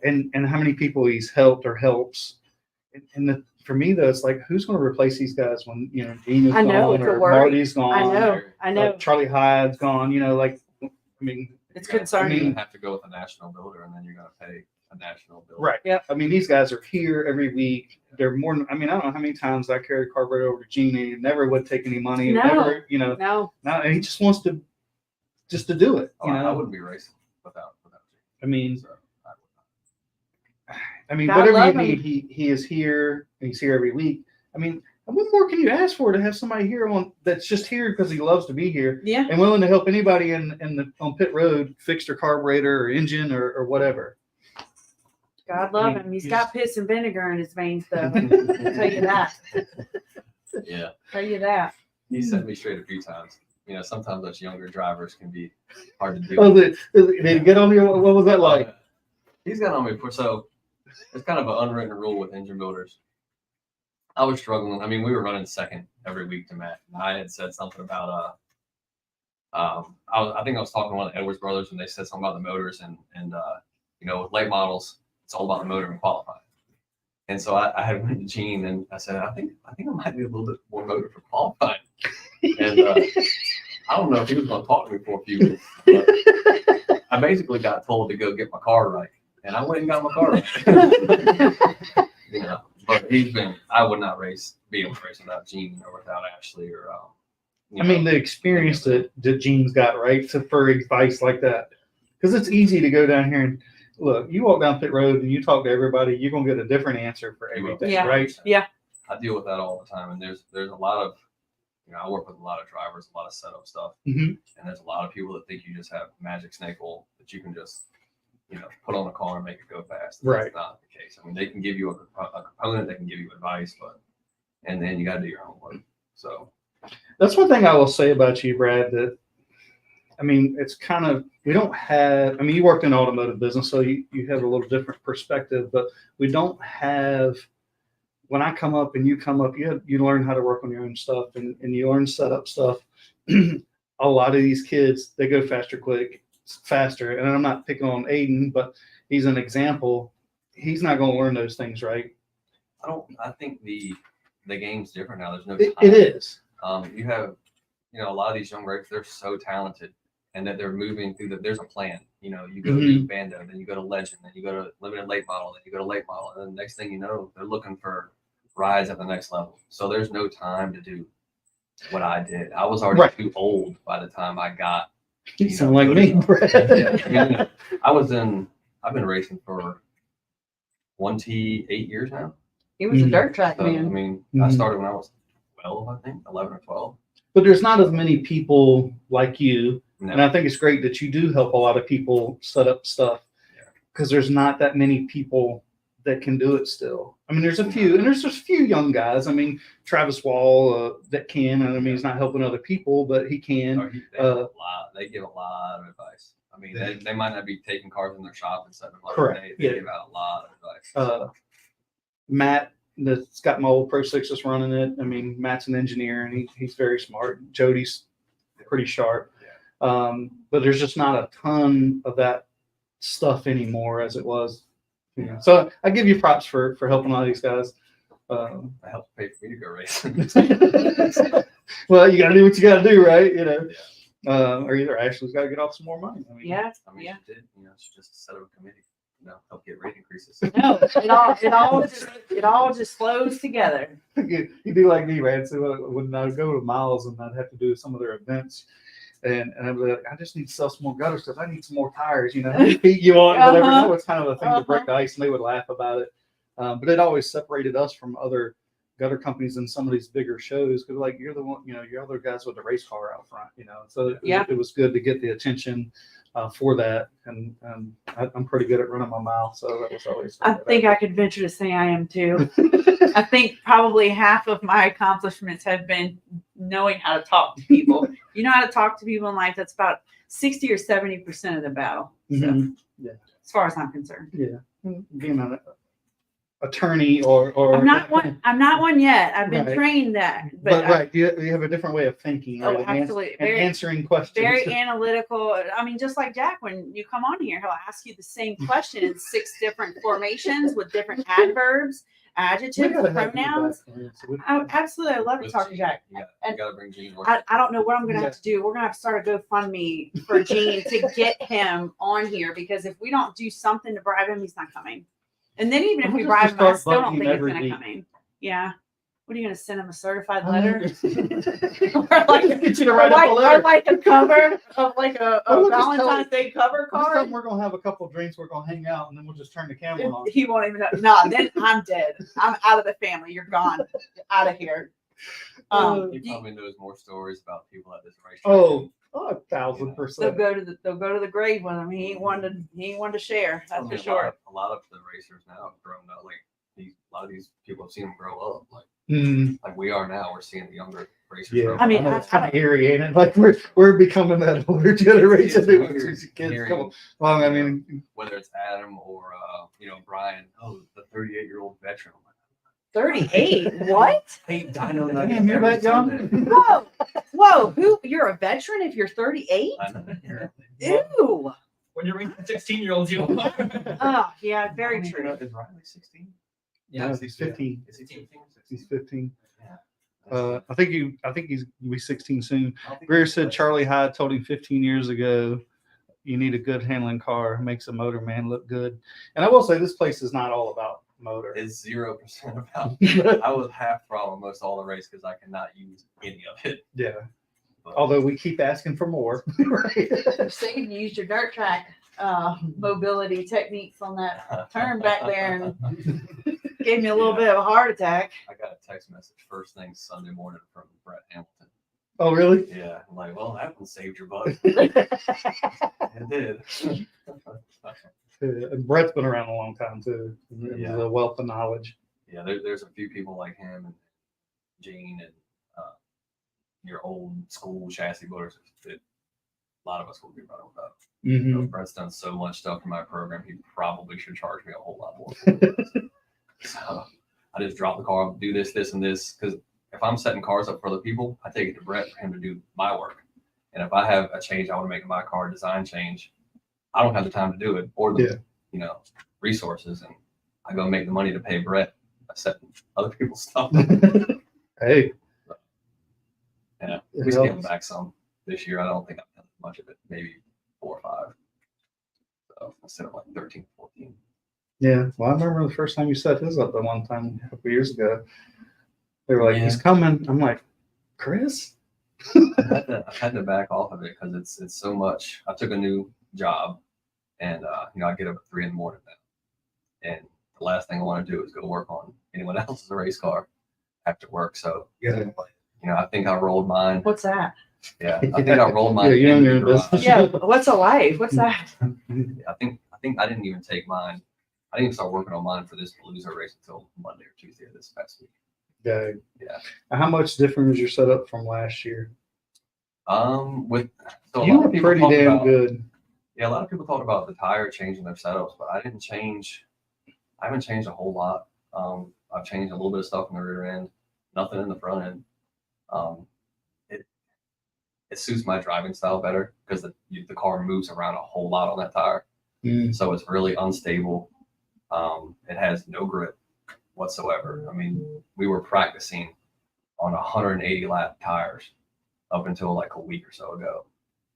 [SPEAKER 4] And how many people he's helped or helps. And for me, though, it's like, who's going to replace these guys when, you know, Gene is
[SPEAKER 5] I know,
[SPEAKER 4] gone
[SPEAKER 5] it's a
[SPEAKER 4] or
[SPEAKER 5] worry.
[SPEAKER 4] Marty's gone?
[SPEAKER 5] I know. I know.
[SPEAKER 4] Charlie Hyde's gone, you know, like, I mean,
[SPEAKER 5] It's
[SPEAKER 6] You're
[SPEAKER 5] concerning.
[SPEAKER 6] gonna have to go with a national builder, and then you're going to pay a national builder.
[SPEAKER 4] right.
[SPEAKER 5] Yep.
[SPEAKER 4] I mean, these guys are here every week. They're more than, I mean, I don't know how many times I carried a carburetor over to Gene and he never would take any money.
[SPEAKER 5] No.
[SPEAKER 4] Never, you know,
[SPEAKER 5] No,
[SPEAKER 4] now he just wants to do it.
[SPEAKER 6] Oh,
[SPEAKER 4] You
[SPEAKER 6] I
[SPEAKER 4] know,
[SPEAKER 6] wouldn't be racing without you.
[SPEAKER 4] I mean,
[SPEAKER 6] So,
[SPEAKER 5] God
[SPEAKER 4] whatever you
[SPEAKER 5] love him.
[SPEAKER 4] need, he is here. And he's here every week. I mean, what more can you ask for to have somebody here that's just here because he loves to be here
[SPEAKER 5] yeah.
[SPEAKER 4] and willing to help anybody on pit road fix their carburetor or engine or whatever.
[SPEAKER 5] God love him. He's got piss and vinegar in his veins, though. I'll tell you that.
[SPEAKER 6] yeah.
[SPEAKER 5] Tell you that.
[SPEAKER 6] He set me straight a few times. You know, sometimes us younger drivers can be hard to deal
[SPEAKER 4] Oh,
[SPEAKER 6] with.
[SPEAKER 4] they get on you. What was that like?
[SPEAKER 6] He's got on me before. So it's kind of an unwritten rule with engine builders. I was struggling. I mean, we were running second every week to Matt. And I had said something about I think I was talking to one of the Edwards brothers, and they said something about the motors and you know, with late models, it's all about the motor and qualifying. And so I had went to Gene and I said, I think I might need a little bit more motor for qualifying. And I don't know if he was going to talk to me for a few weeks. But I basically got told to go get my car right, and I went and got my car right. You know, but I would not be able to race without Gene or without Ashlee or.
[SPEAKER 4] I mean, the experience that Gene's got, right, for advice like that. Because it's easy to go down here and look, you walk down pit road and you talk to everybody, you're going to get a different answer for everything,
[SPEAKER 5] Yeah.
[SPEAKER 4] right?
[SPEAKER 5] Yeah.
[SPEAKER 6] I deal with that all the time, and there's a lot of, you know, I work with a lot of drivers, a lot of setup stuff,
[SPEAKER 4] Mhm.
[SPEAKER 6] and there's a lot of people that think you just have magic snake oil that you can just, you know, put on a car and make it go fast.
[SPEAKER 4] Right.
[SPEAKER 6] That's not the case. I mean, they can give you a component, they can give you advice, and then you got to do your own work. So.
[SPEAKER 4] That's one thing I will say about you, Brad, that, I mean, it's kind of, we don't have, I mean, you worked in automotive business, so you have a little different perspective, but we don't have, when I come up and you come up, you learn how to work on your own stuff and you learn setup stuff. A lot of these kids, they go faster. And I'm not picking on Aiden, but he's an example. He's not going to learn those things, right?
[SPEAKER 6] I think the game's different now. There's no
[SPEAKER 4] It
[SPEAKER 6] time.
[SPEAKER 4] is.
[SPEAKER 6] You have, you know, a lot of these young racers, they're so talented, and that they're moving through there's a plan. You know, you go to Bando, then you go to Legend, then you go to limited late model, then you go to late model, and then the next thing you know, they're looking for rides at the next level. So there's no time to do what I did. I was already too old by the time I got.
[SPEAKER 4] You sound like me, Brad.
[SPEAKER 6] Yeah, I mean, I've been racing for 8 years now.
[SPEAKER 5] He was a dirt track
[SPEAKER 6] So, I
[SPEAKER 5] man.
[SPEAKER 6] mean, I started when I was 12, I think, 11 or 12.
[SPEAKER 4] But there's not as many people like you.
[SPEAKER 6] No.
[SPEAKER 4] And I think it's great that you do help a lot of people set up stuff because there's not that many people
[SPEAKER 1] that can do it still. I mean, there's a few, and there's just a few young guys. I mean, Travis Wall that can. And I mean, he's not helping other people, but he can.
[SPEAKER 6] They give a lot of advice. I mean, they might not be taking cars in their shop and stuff. Like
[SPEAKER 1] Correct.
[SPEAKER 6] They give out a lot of advice.
[SPEAKER 1] Matt, that's got my old Pro 6 that's running it. I mean, Matt's an engineer and he's very smart. Jody's pretty sharp.
[SPEAKER 6] Yeah.
[SPEAKER 1] But there's just not a ton of that stuff anymore as it was. You know. So I give you props for helping all these guys.
[SPEAKER 6] That helped pay for me to go racing.
[SPEAKER 1] Well, you got to do what you got to do, right? You know.
[SPEAKER 6] Yeah.
[SPEAKER 1] Or either Ashlee's got to get off some more money. I mean,
[SPEAKER 5] Yeah.
[SPEAKER 6] I mean, she did. She just set up a committee. Help get rate increases.
[SPEAKER 5] No, it all just flows together.
[SPEAKER 1] you do like me, man. So when I would go to Miles and I'd have to do some of their events, and I'd be like, I just need to sell some more gutter stuff. I need some more tires, you know, feet you want, whatever. That was kind of a thing to break the ice, and they would laugh about it. But it always separated us from other gutter companies in some of these bigger shows because, like, you're the one, you're other guys with the race car out front, So it was good to get the attention for that, and I'm pretty good at running my mouth, so that was always.
[SPEAKER 5] I think I could venture to say I am too. I think probably half of my accomplishments have been knowing how to talk to people. You know how to talk to people in life. That's about 60 or 70% of the battle. So,
[SPEAKER 1] Yeah.
[SPEAKER 5] as far as I'm concerned.
[SPEAKER 1] Yeah, being an attorney or
[SPEAKER 5] I'm not one yet. I've been
[SPEAKER 1] Right.
[SPEAKER 5] trained that,
[SPEAKER 1] but right, you have a different way of thinking,
[SPEAKER 5] Oh,
[SPEAKER 1] right?
[SPEAKER 5] absolutely.
[SPEAKER 1] And answering questions.
[SPEAKER 5] Very analytical. I mean, just like Jack, when you come on here, he'll ask you the same question in 6 different formations with different adverbs,
[SPEAKER 1] We
[SPEAKER 5] adjectives,
[SPEAKER 1] gotta have you
[SPEAKER 5] pronouns.
[SPEAKER 1] back, man. So we-
[SPEAKER 5] Absolutely, I love to talk to Jack.
[SPEAKER 6] You
[SPEAKER 5] And
[SPEAKER 6] got to bring Gene.
[SPEAKER 5] I don't know what I'm going to have to do. We're going to have to start a GoFundMe for Gene to get him on here, because if we don't do something to bribe him, he's not coming. And then even if we
[SPEAKER 1] We'll
[SPEAKER 5] bribe
[SPEAKER 1] just
[SPEAKER 5] him, I
[SPEAKER 1] start
[SPEAKER 5] still don't
[SPEAKER 1] bugging
[SPEAKER 5] think he's
[SPEAKER 1] every
[SPEAKER 5] going to
[SPEAKER 1] week.
[SPEAKER 5] come in. Yeah. What are you going to send him, a certified letter?
[SPEAKER 1] Or
[SPEAKER 5] like-
[SPEAKER 1] get you to
[SPEAKER 5] Or
[SPEAKER 1] write up a
[SPEAKER 5] or
[SPEAKER 1] letter.
[SPEAKER 5] like a cover of like a
[SPEAKER 1] Well, we'll just tell
[SPEAKER 5] Valentine's Day cover
[SPEAKER 1] We'll tell
[SPEAKER 5] card.
[SPEAKER 1] them we're gonna have a couple of drinks. We're gonna hang out, and then we'll just turn the camera on.
[SPEAKER 5] He won't even know. No, then I'm dead. I'm out of the family. You're gone. Out of here.
[SPEAKER 6] He probably knows more stories about people at this race.
[SPEAKER 1] Oh,
[SPEAKER 5] they'll
[SPEAKER 1] 1,000%.
[SPEAKER 5] go to the grave with him. He ain't one to share. That's for sure.
[SPEAKER 6] A lot of the racers now have grown up. Like a lot of these people have seen them grow up. Like we are now. We're seeing the younger racers.
[SPEAKER 1] Yeah,
[SPEAKER 6] grow up.
[SPEAKER 5] I mean,
[SPEAKER 1] it's kind of eerie, ain't it? Like we're becoming that older generation.
[SPEAKER 6] Yeah,
[SPEAKER 1] That was kids
[SPEAKER 6] hearing-
[SPEAKER 1] come along. I mean,
[SPEAKER 6] Whether it's Adam or Brian, the 38-year-old veteran.
[SPEAKER 5] 38. What?
[SPEAKER 6] Hey, Dino,
[SPEAKER 1] Damn, you're that young?
[SPEAKER 5] Whoa. Who? You're a veteran if you're 38?
[SPEAKER 6] I know.
[SPEAKER 5] Ew.
[SPEAKER 2] When you're reading 16-year-olds, you
[SPEAKER 5] Oh, yeah, very true.
[SPEAKER 6] Is Riley 16?
[SPEAKER 1] no, he's 15.
[SPEAKER 6] Is he 15?
[SPEAKER 1] He's 15.
[SPEAKER 6] Yeah.
[SPEAKER 1] I think he'll be 16 soon. Grier said Charlie Hyde told him 15 years ago, you need a good handling car. Makes a motor man look good. And I will say this place is not all about motor.
[SPEAKER 6] It's 0% about. I was half throttle most all the race because I cannot use any of it.
[SPEAKER 1] Yeah.
[SPEAKER 6] But
[SPEAKER 1] Although we keep asking for more. Right?
[SPEAKER 5] I was thinking you used your dirt track mobility techniques on that turn back there and gave me a little bit of a heart attack.
[SPEAKER 6] I got a text message first thing Sunday morning from Brett Hamilton.
[SPEAKER 1] Oh, really?
[SPEAKER 6] Yeah, I'm like, well, that one saved your butt. It did.
[SPEAKER 1] And Brett's been around a long time too.
[SPEAKER 6] Yeah.
[SPEAKER 1] The wealth of knowledge.
[SPEAKER 6] Yeah, there's a few people like him and Gene and your old school chassis builders that a lot of us will be running without.
[SPEAKER 1] Mm-hmm.
[SPEAKER 6] Brett's done so much stuff for my program, he probably should charge me a whole lot more. So I just drop the car, do this, and this. Because if I'm setting cars up for other people, I take it to Brett for him to do my work. And if I have a change I want to make in my car, design change, I don't have the time to do it or the resources. And I go make the money to pay Brett by setting other people's stuff.
[SPEAKER 1] Hey.
[SPEAKER 6] Yeah,
[SPEAKER 1] It
[SPEAKER 6] we scaled
[SPEAKER 1] helps.
[SPEAKER 6] back some this year. I don't think I've done much of it, maybe 4 or 5. So instead of like 13, 14.
[SPEAKER 1] Yeah. Well, I remember the first time you set his up the one time a couple years ago. They were like,
[SPEAKER 6] Yeah.
[SPEAKER 1] he's coming. I'm like, Chris?
[SPEAKER 6] I've had to back off of it because it's so much. I took a new job and I get up at 3 a.m. now. And the last thing I want to do is go work on anyone else's race car after work. So I think I rolled mine.
[SPEAKER 5] What's that?
[SPEAKER 6] Yeah, I think I rolled mine.
[SPEAKER 1] Yeah, you're
[SPEAKER 6] in
[SPEAKER 1] in
[SPEAKER 6] the
[SPEAKER 1] your
[SPEAKER 6] garage.
[SPEAKER 1] business.
[SPEAKER 5] Yeah, what's a life? What's that?
[SPEAKER 6] I think I didn't even take mine I didn't even start working on mine for this Palooza race until Monday or Tuesday of this past week.
[SPEAKER 1] Yeah.
[SPEAKER 6] Yeah.
[SPEAKER 1] How much different is your setup from last year?
[SPEAKER 6] With so a
[SPEAKER 1] You
[SPEAKER 6] lot
[SPEAKER 1] were
[SPEAKER 6] of people
[SPEAKER 1] pretty
[SPEAKER 6] talk
[SPEAKER 1] damn
[SPEAKER 6] about,
[SPEAKER 1] good.
[SPEAKER 6] yeah, a lot of people talk about the tire changing their setups, but I didn't change. I haven't changed a whole lot. I've changed a little bit of stuff in the rear end, nothing in the front end. It suits my driving style better because the car moves around a whole lot on that tire. So it's really unstable. It has no grip whatsoever. I mean, we were practicing on 180 lap tires up until like a week or so ago.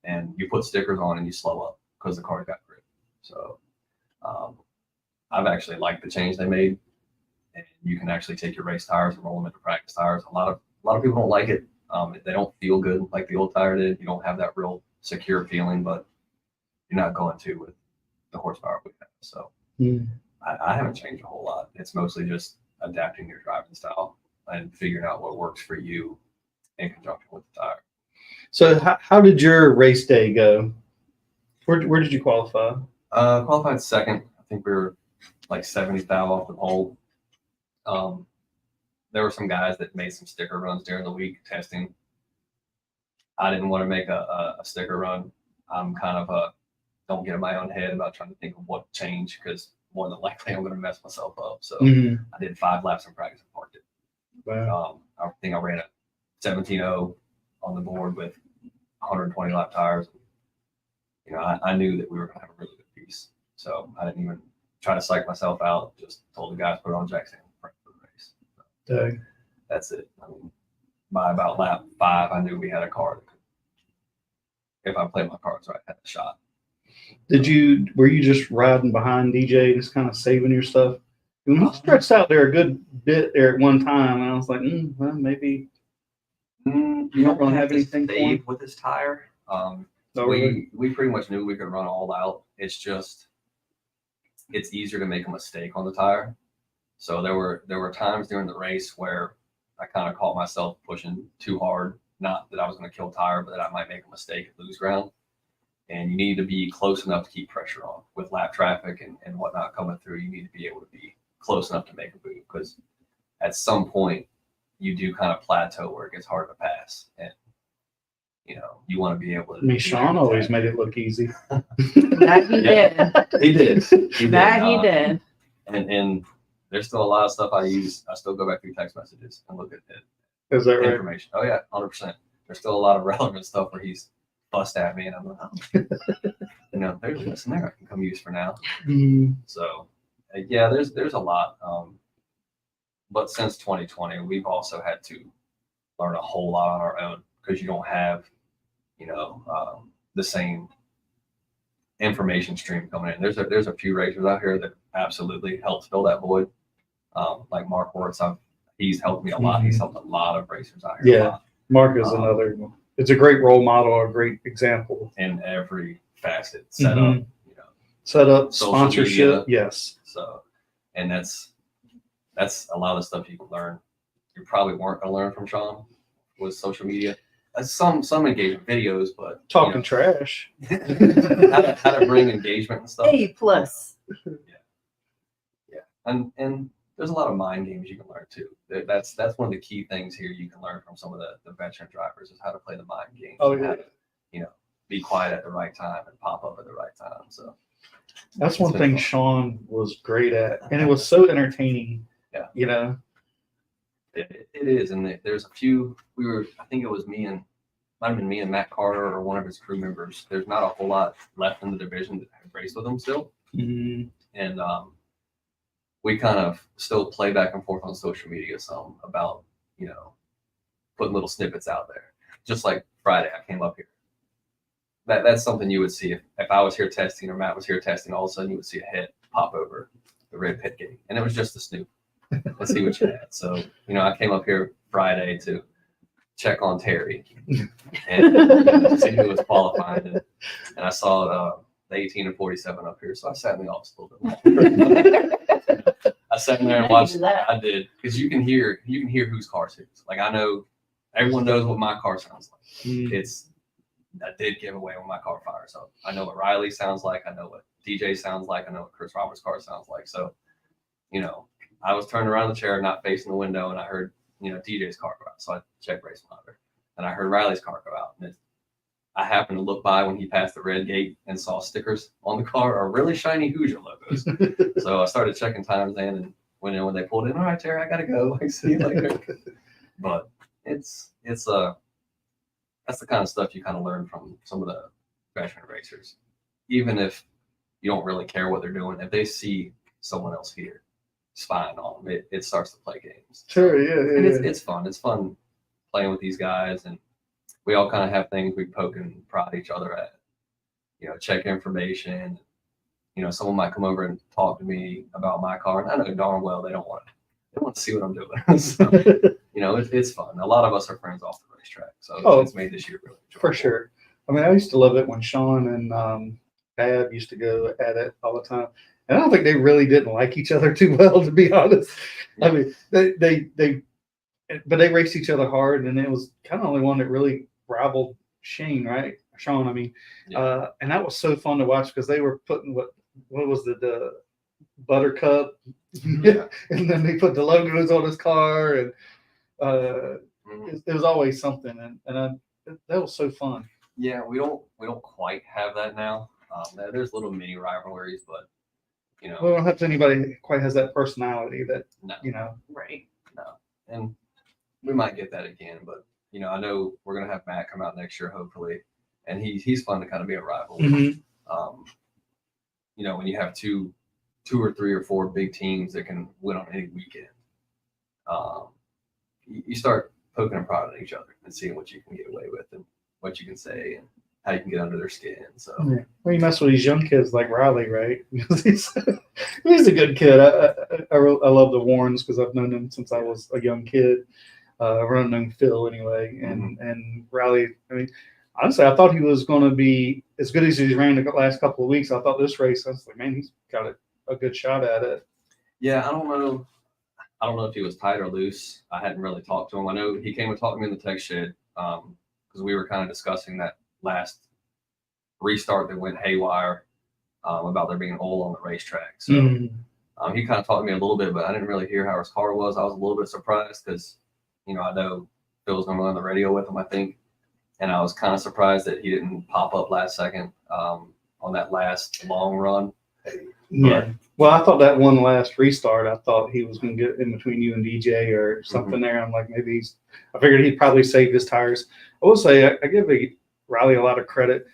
[SPEAKER 6] And you put stickers on and you slow up because the car's got grip. So I've actually liked the change they made. And you can actually take your race tires and roll them into practice tires. A lot of people don't like it. They don't feel good like the old tire did. You don't have that real secure feeling, but you're not going to with the horsepower we have. So I haven't changed a whole lot. It's mostly just adapting your driving style and figuring out what works for you in conjunction with the tire.
[SPEAKER 1] So how did your race day go? Where did you qualify?
[SPEAKER 6] Qualified second. I think we were like 70th out off the pole. There were some guys that made some sticker runs during the week testing. I didn't want to make a sticker run. I'm kind of don't get in my own head about trying to think of what to change because more than likely I'm going to mess myself up. So I did 5 laps in practice and parked it.
[SPEAKER 1] Wow.
[SPEAKER 6] I think I ran a 17.0 on the board with 120 lap tires. You know, I knew that we were going to have a really good piece. So I didn't even try to psych myself out. Just told the guys put it on jack stand for the race. So that's it. I mean, by about lap 5, I knew we had a car that could, if I played my cards right, had a shot.
[SPEAKER 1] Were you just riding behind DJ, just kind of saving your stuff? When he stretched out there a good bit there at one time, and I was like, well, maybe
[SPEAKER 6] you
[SPEAKER 1] don't really have anything
[SPEAKER 6] save with this tire.
[SPEAKER 1] really?
[SPEAKER 6] We pretty much knew we could run all out. It's just it's easier to make a mistake on the tire. So there were times during the race where I kind of caught myself pushing too hard. Not that I was going to kill tire, but that I might make a mistake and lose ground. And you need to be close enough to keep pressure on with lap traffic and whatnot coming through. You need to be able to be close enough to make a boot because at some point you do kind of plateau where it gets hard to pass. And, you know, you want to be able to.
[SPEAKER 1] I mean, Sean always made it look easy.
[SPEAKER 5] That he did.
[SPEAKER 6] He did. He
[SPEAKER 5] That he did.
[SPEAKER 6] And there's still a lot of stuff I use. I still go back through text messages and look at it.
[SPEAKER 1] Is that right?
[SPEAKER 6] Information. Oh yeah, 100%. There's still a lot of relevant stuff where he's fussed at me and I'm like, oh, you know, there's this there I can come use for now. So yeah, there's a lot. But since 2020, we've also had to learn a whole lot on our own because you don't have, you know, the same information stream coming in. There's a few racers out here that absolutely helped fill that void. Like Mark Wirtz, he's helped me a lot. He's helped a lot of racers out here.
[SPEAKER 1] Yeah, Mark is another one. It's a great role model, a great example.
[SPEAKER 6] In every facet, setup, you know,
[SPEAKER 1] setup,
[SPEAKER 6] social
[SPEAKER 1] sponsorship,
[SPEAKER 6] media.
[SPEAKER 1] yes.
[SPEAKER 6] So, and that's a lot of stuff you can learn. You probably weren't going to learn from Sean with social media. Some engagement videos, but
[SPEAKER 1] Talking trash.
[SPEAKER 6] how to bring engagement and stuff.
[SPEAKER 5] A+.
[SPEAKER 6] Yeah, and there's a lot of mind games you can learn too. That's one of the key things here you can learn from some of the veteran drivers is how to play the mind games.
[SPEAKER 1] Oh,
[SPEAKER 6] and
[SPEAKER 1] yeah.
[SPEAKER 6] how to, you know, be quiet at the right time and pop up at the right time. So
[SPEAKER 1] That's one
[SPEAKER 6] It's been
[SPEAKER 1] thing
[SPEAKER 6] fun.
[SPEAKER 1] Sean was great at, and it was so entertaining.
[SPEAKER 6] Yeah.
[SPEAKER 1] You know.
[SPEAKER 6] it is, and there's a few. I think it was might have been me and Matt Carter or one of his crew members. There's not a whole lot left in the division that have raced with him still, and we kind of still play back and forth on social media some about, you know, putting little snippets out there. Just like Friday, I came up here. That's something you would see if I was here testing or Matt was here testing. All of a sudden, you would see a head pop over the red pit gate, and it was just a snoop. Let's see what you had. So, you know, I came up here Friday to check on Terry and see who was qualifying, and I saw the 18 and 47 up here. So I sat in the office a little bit more. I sat in there and watched. I did, because you can hear whose car it is. Like, I know everyone knows what my car sounds like. I did give away when my car fires up. I know what Riley sounds like. I know what DJ sounds like. I know what Chris Roberts' car sounds like. So, you know, I was turned around the chair, not facing the window, and I heard, you know, DJ's car go out. So I checked race monitor, and I heard Riley's car go out. And I happened to look by when he passed the red gate and saw stickers on the car are really shiny Hoosier logos. So I started checking times then, and when they pulled in, all right, Terry, I gotta go. Like, see you later. But that's the kind of stuff you kind of learn from some of the veteran racers. Even if you don't really care what they're doing, if they see someone else here spying on them, it starts to play games.
[SPEAKER 4] Sure, yeah.
[SPEAKER 6] And it's fun. It's fun playing with these guys, and we all kind of have things we poke and prod each other at. You know, check information. You know, someone might come over and talk to me about my car, and I know darn well they want to see what I'm doing. So, you know, it's fun. A lot of us are friends off the racetrack, so it's made this year really enjoyable.
[SPEAKER 4] For sure. I mean, I used to love it when Sean and Bab used to go at it all the time. And I don't think they really didn't like each other too well, to be honest. I mean, but they raced each other hard, and it was kind of the only one that really rivaled Sean, I mean,
[SPEAKER 6] Yeah.
[SPEAKER 4] And that was so fun to watch because they were putting what was the Buttercup,
[SPEAKER 6] Yeah.
[SPEAKER 4] and then they put the logos on his car, and it was always something, and that was so fun.
[SPEAKER 6] Yeah, we don't quite have that now. There's little mini rivalries, but you know,
[SPEAKER 4] We don't have anybody quite has that personality that
[SPEAKER 6] no,
[SPEAKER 4] you know.
[SPEAKER 5] Right.
[SPEAKER 6] and we might get that again. But you know, I know we're gonna have Matt come out next year, hopefully, and he's fun to kind of be a rival.
[SPEAKER 4] Mhm.
[SPEAKER 6] You know, when you have two or three or four big teams that can win on any weekend, you start poking and prodding each other and seeing what you can get away with and what you can say and how you can get under their skin. So
[SPEAKER 4] Yeah. Well, you mess with these young kids like Riley, right? he's a good kid. I love the Warrens because I've known them since I was a young kid. I've known Phil anyway, and Riley. I mean, honestly, I thought he was going to be as good as he ran the last couple of weeks. I thought this race, I was like, man, he's got a good shot at it.
[SPEAKER 6] yeah, I don't know if he was tight or loose. I hadn't really talked to him. I know he came and talked to me in the tech shed because we were kind of discussing that last restart that went haywire about there being oil on the racetrack. So he kind of talked to me a little bit, but I didn't really hear how his car was. I was a little bit surprised because, you know, I know Phil was going to be on the radio with him, I think. And I was kind of surprised that he didn't pop up last second on that last long run.
[SPEAKER 4] Yeah. Well, I thought that one last restart, I thought he was going to get in between you and DJ or something there. I'm like, I figured he'd probably save his tires. I will say, I give Riley a lot of credit.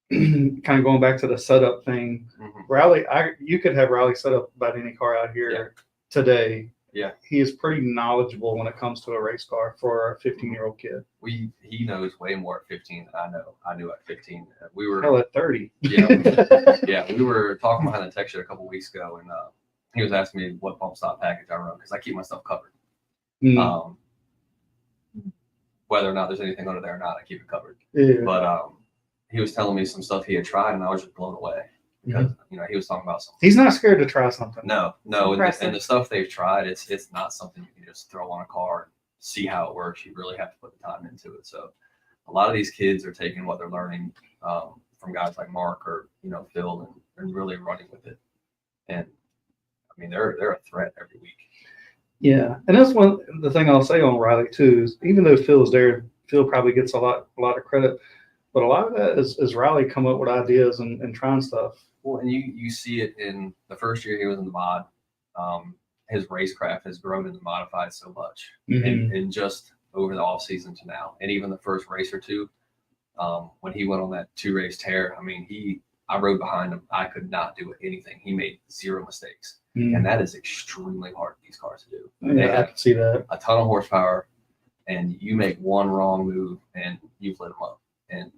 [SPEAKER 4] Kind of going back to the setup thing, Riley, you could have Riley set up about any car out here today.
[SPEAKER 6] Yeah.
[SPEAKER 4] He is pretty knowledgeable when it comes to a race car for a 15-year-old kid.
[SPEAKER 6] He knows way more at 15 than I knew at 15. We were
[SPEAKER 4] Hell, at 30.
[SPEAKER 6] Yeah, we were talking behind the tech shed a couple weeks ago, and he was asking me what bump stop package I run because I keep my stuff covered. Whether or not there's anything under there or not, I keep it covered.
[SPEAKER 4] Yeah.
[SPEAKER 6] But he was telling me some stuff he had tried, and I was just blown away because you know he was talking about something.
[SPEAKER 4] He's not scared to try something.
[SPEAKER 6] No, and the stuff they've tried, it's not something you can just throw on a car and see how it works. You really have to put the time into it. So a lot of these kids are taking what they're learning from guys like Mark or Phil and really running with it. And I mean they're a threat every week.
[SPEAKER 4] Yeah, and that's the thing I'll say on Riley too is even though Phil's there, Phil probably gets a lot of credit, but a lot of that is Riley come up with ideas and trying stuff.
[SPEAKER 6] Well, and you see it in the first year he was in the mod. His racecraft has grown in the modified so much, and just over the off season to now, and even the first race or two, when he went on that 2-race tear. I mean, I rode behind him. I could not do anything. He made 0 mistakes, and that is extremely hard for these cars to do.
[SPEAKER 4] Yeah, I can see that.
[SPEAKER 6] A ton of horsepower, and you make one wrong move, and you've lit them up. And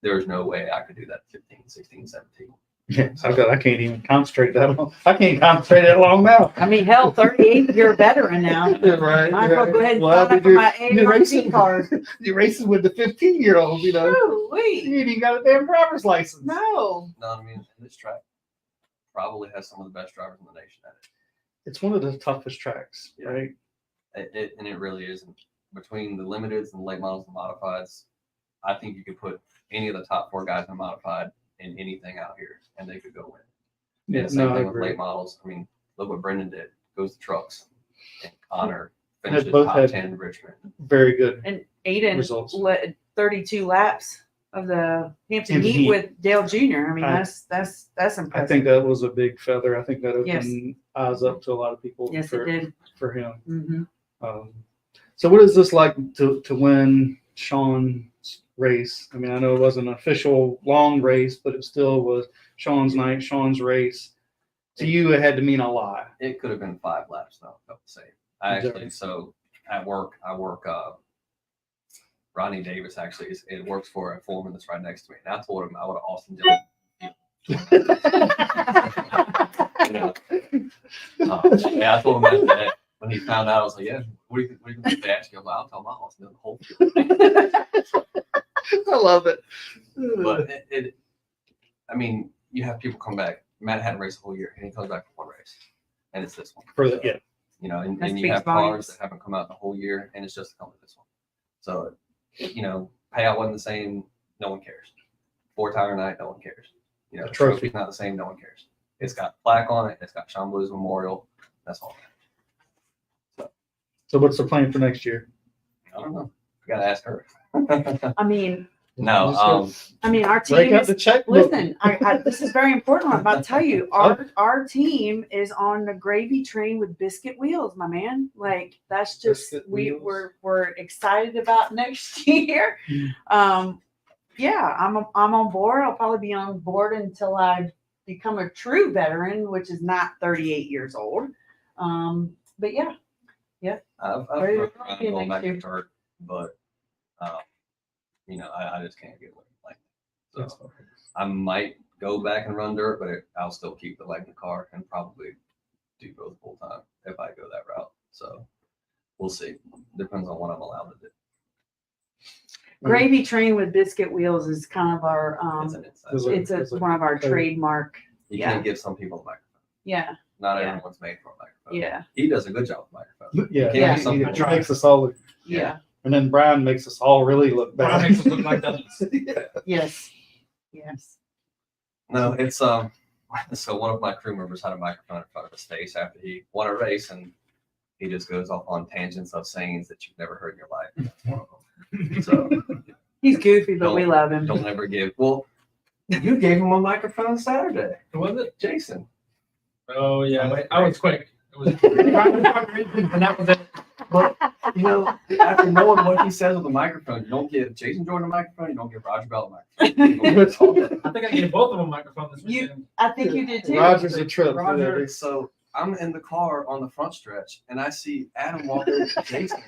[SPEAKER 6] there's no way I could do that 15, 16, 17.
[SPEAKER 4] Yeah, I can't even concentrate that long. I can't concentrate that long now.
[SPEAKER 5] I mean, hell, 38, you're a veteran now.
[SPEAKER 4] Right.
[SPEAKER 5] Might as well go ahead and
[SPEAKER 4] Well,
[SPEAKER 5] sign up for my ARC card.
[SPEAKER 4] You're racing with the 15-year-olds,
[SPEAKER 5] Ooh,
[SPEAKER 4] You
[SPEAKER 5] wait.
[SPEAKER 4] ain't even got a damn driver's license.
[SPEAKER 5] No.
[SPEAKER 6] No, I mean, this track probably has some of the best drivers in the nation at it.
[SPEAKER 4] It's one of the toughest tracks,
[SPEAKER 6] Yeah.
[SPEAKER 4] right?
[SPEAKER 6] And it really is. Between the limiteds and the late models and modifieds, I think you could put any of the top 4 guys in modified in anything out here, and they could go win.
[SPEAKER 1] Yeah,
[SPEAKER 6] And same
[SPEAKER 1] no, I
[SPEAKER 6] thing with
[SPEAKER 1] agree.
[SPEAKER 6] late models. I mean, look what Brendan did. Goes to trucks. And Connor
[SPEAKER 1] They
[SPEAKER 6] finishes
[SPEAKER 1] both
[SPEAKER 6] top
[SPEAKER 1] had-
[SPEAKER 6] 10 in Richmond.
[SPEAKER 1] Very good.
[SPEAKER 5] And Aiden
[SPEAKER 1] Results.
[SPEAKER 5] led 32 laps of the Hampton
[SPEAKER 1] Hampton
[SPEAKER 5] Heat
[SPEAKER 1] Heat.
[SPEAKER 5] with Dale Jr. I mean,
[SPEAKER 1] I-
[SPEAKER 5] that's impressive.
[SPEAKER 1] I think that was a big feather. I think that opened
[SPEAKER 5] Yes.
[SPEAKER 1] eyes up to a lot of people
[SPEAKER 5] yes,
[SPEAKER 1] for,
[SPEAKER 5] it did.
[SPEAKER 1] for him.
[SPEAKER 5] Hmm.
[SPEAKER 1] So what is this like to win Sean's race? I mean, I know it wasn't an official long race, but it still was Sean's night, Sean's race. To you, it had to mean a lot.
[SPEAKER 6] It could have been 5 laps, though, I felt the same. I actually, so at work, I work, Ronnie Davis actually it works for a foreman that's right next to me. And I told him I would have Austin Dillon. You know, yeah, I told him that today. When he found out, I was like, yeah, what do you think they asked you? I'm like, I'll tell my Austin Dillon the whole field.
[SPEAKER 1] I love it.
[SPEAKER 6] But I mean, you have people come back. Matt hadn't raced the whole year, and he comes back for 1 race. And it's this one.
[SPEAKER 1] For the, yeah.
[SPEAKER 6] You know, and
[SPEAKER 5] That
[SPEAKER 6] you
[SPEAKER 5] speaks
[SPEAKER 6] have
[SPEAKER 5] volumes.
[SPEAKER 6] cars that haven't come out the whole year, and it's just come to this one. So, you know, payout wasn't the same, no one cares. 4-tire night, no one cares. You know,
[SPEAKER 1] A
[SPEAKER 6] the
[SPEAKER 1] trophy.
[SPEAKER 6] trophy's not the same, no one cares. It's got plaque on it, it's got Sean Blue's memorial. That's all.
[SPEAKER 1] So what's the plan for next year?
[SPEAKER 6] I don't know. You gotta ask her.
[SPEAKER 5] I mean,
[SPEAKER 6] No,
[SPEAKER 5] our
[SPEAKER 1] Break
[SPEAKER 5] team
[SPEAKER 1] out
[SPEAKER 5] is.
[SPEAKER 1] the checkbook.
[SPEAKER 5] Listen, this is very important. I'm about to tell you, our team is on the gravy train with biscuit wheels, my man. Like that's just
[SPEAKER 1] Biscuit
[SPEAKER 5] we're
[SPEAKER 1] wheels.
[SPEAKER 5] excited about next year. Yeah, I'm on board. I'll probably be on board until I become a true veteran, which is not 38 years old. But yeah,
[SPEAKER 6] I've
[SPEAKER 5] Very
[SPEAKER 6] worked
[SPEAKER 5] happy
[SPEAKER 6] around going
[SPEAKER 5] next
[SPEAKER 6] back
[SPEAKER 5] year.
[SPEAKER 6] to Turk, but you know, I just can't get away from like so I might go back and run dirt, but I'll still keep the Lightning car and probably do both full time if I go that route. So we'll see. Depends on what I'm allowed to do.
[SPEAKER 5] gravy train with biscuit wheels is kind of our
[SPEAKER 6] It's an inside.
[SPEAKER 1] Is it-
[SPEAKER 5] it's one of our trademark.
[SPEAKER 6] You
[SPEAKER 5] yeah.
[SPEAKER 6] can't give some people a microphone.
[SPEAKER 5] Yeah,
[SPEAKER 6] Not
[SPEAKER 5] Yeah.
[SPEAKER 6] everyone's made for a microphone.
[SPEAKER 5] yeah,
[SPEAKER 6] He does a good job with microphone.
[SPEAKER 1] Yeah,
[SPEAKER 6] Yeah.
[SPEAKER 1] he makes us all look,
[SPEAKER 5] yeah.
[SPEAKER 1] and then Brian makes us all really look bad.
[SPEAKER 2] Brian makes us look like dummies.
[SPEAKER 5] Yes, yes.
[SPEAKER 6] No, it's so one of my crew members had a microphone in front of his face after he won a race, and he just goes off on tangents of sayings that you've never heard in your life. That's one of them. So
[SPEAKER 5] He's goofy, but we
[SPEAKER 6] Don't-
[SPEAKER 5] love him.
[SPEAKER 6] don't ever give. Well, you gave him a microphone Saturday.
[SPEAKER 2] Who was it?
[SPEAKER 6] Jason.
[SPEAKER 2] Oh yeah, I was quick. It was and that was it.
[SPEAKER 6] But you know, after knowing what he says with the microphone, you don't give Jason Jordan a microphone, you don't give Roger Bell a microphone. You don't give all that.
[SPEAKER 2] I think I gave both of them microphones this
[SPEAKER 5] You-
[SPEAKER 2] weekend.
[SPEAKER 5] I think you did too.
[SPEAKER 1] Roger's a trip.
[SPEAKER 6] Roger, so I'm in the car on the front stretch, and I see Adam walk over to Jason.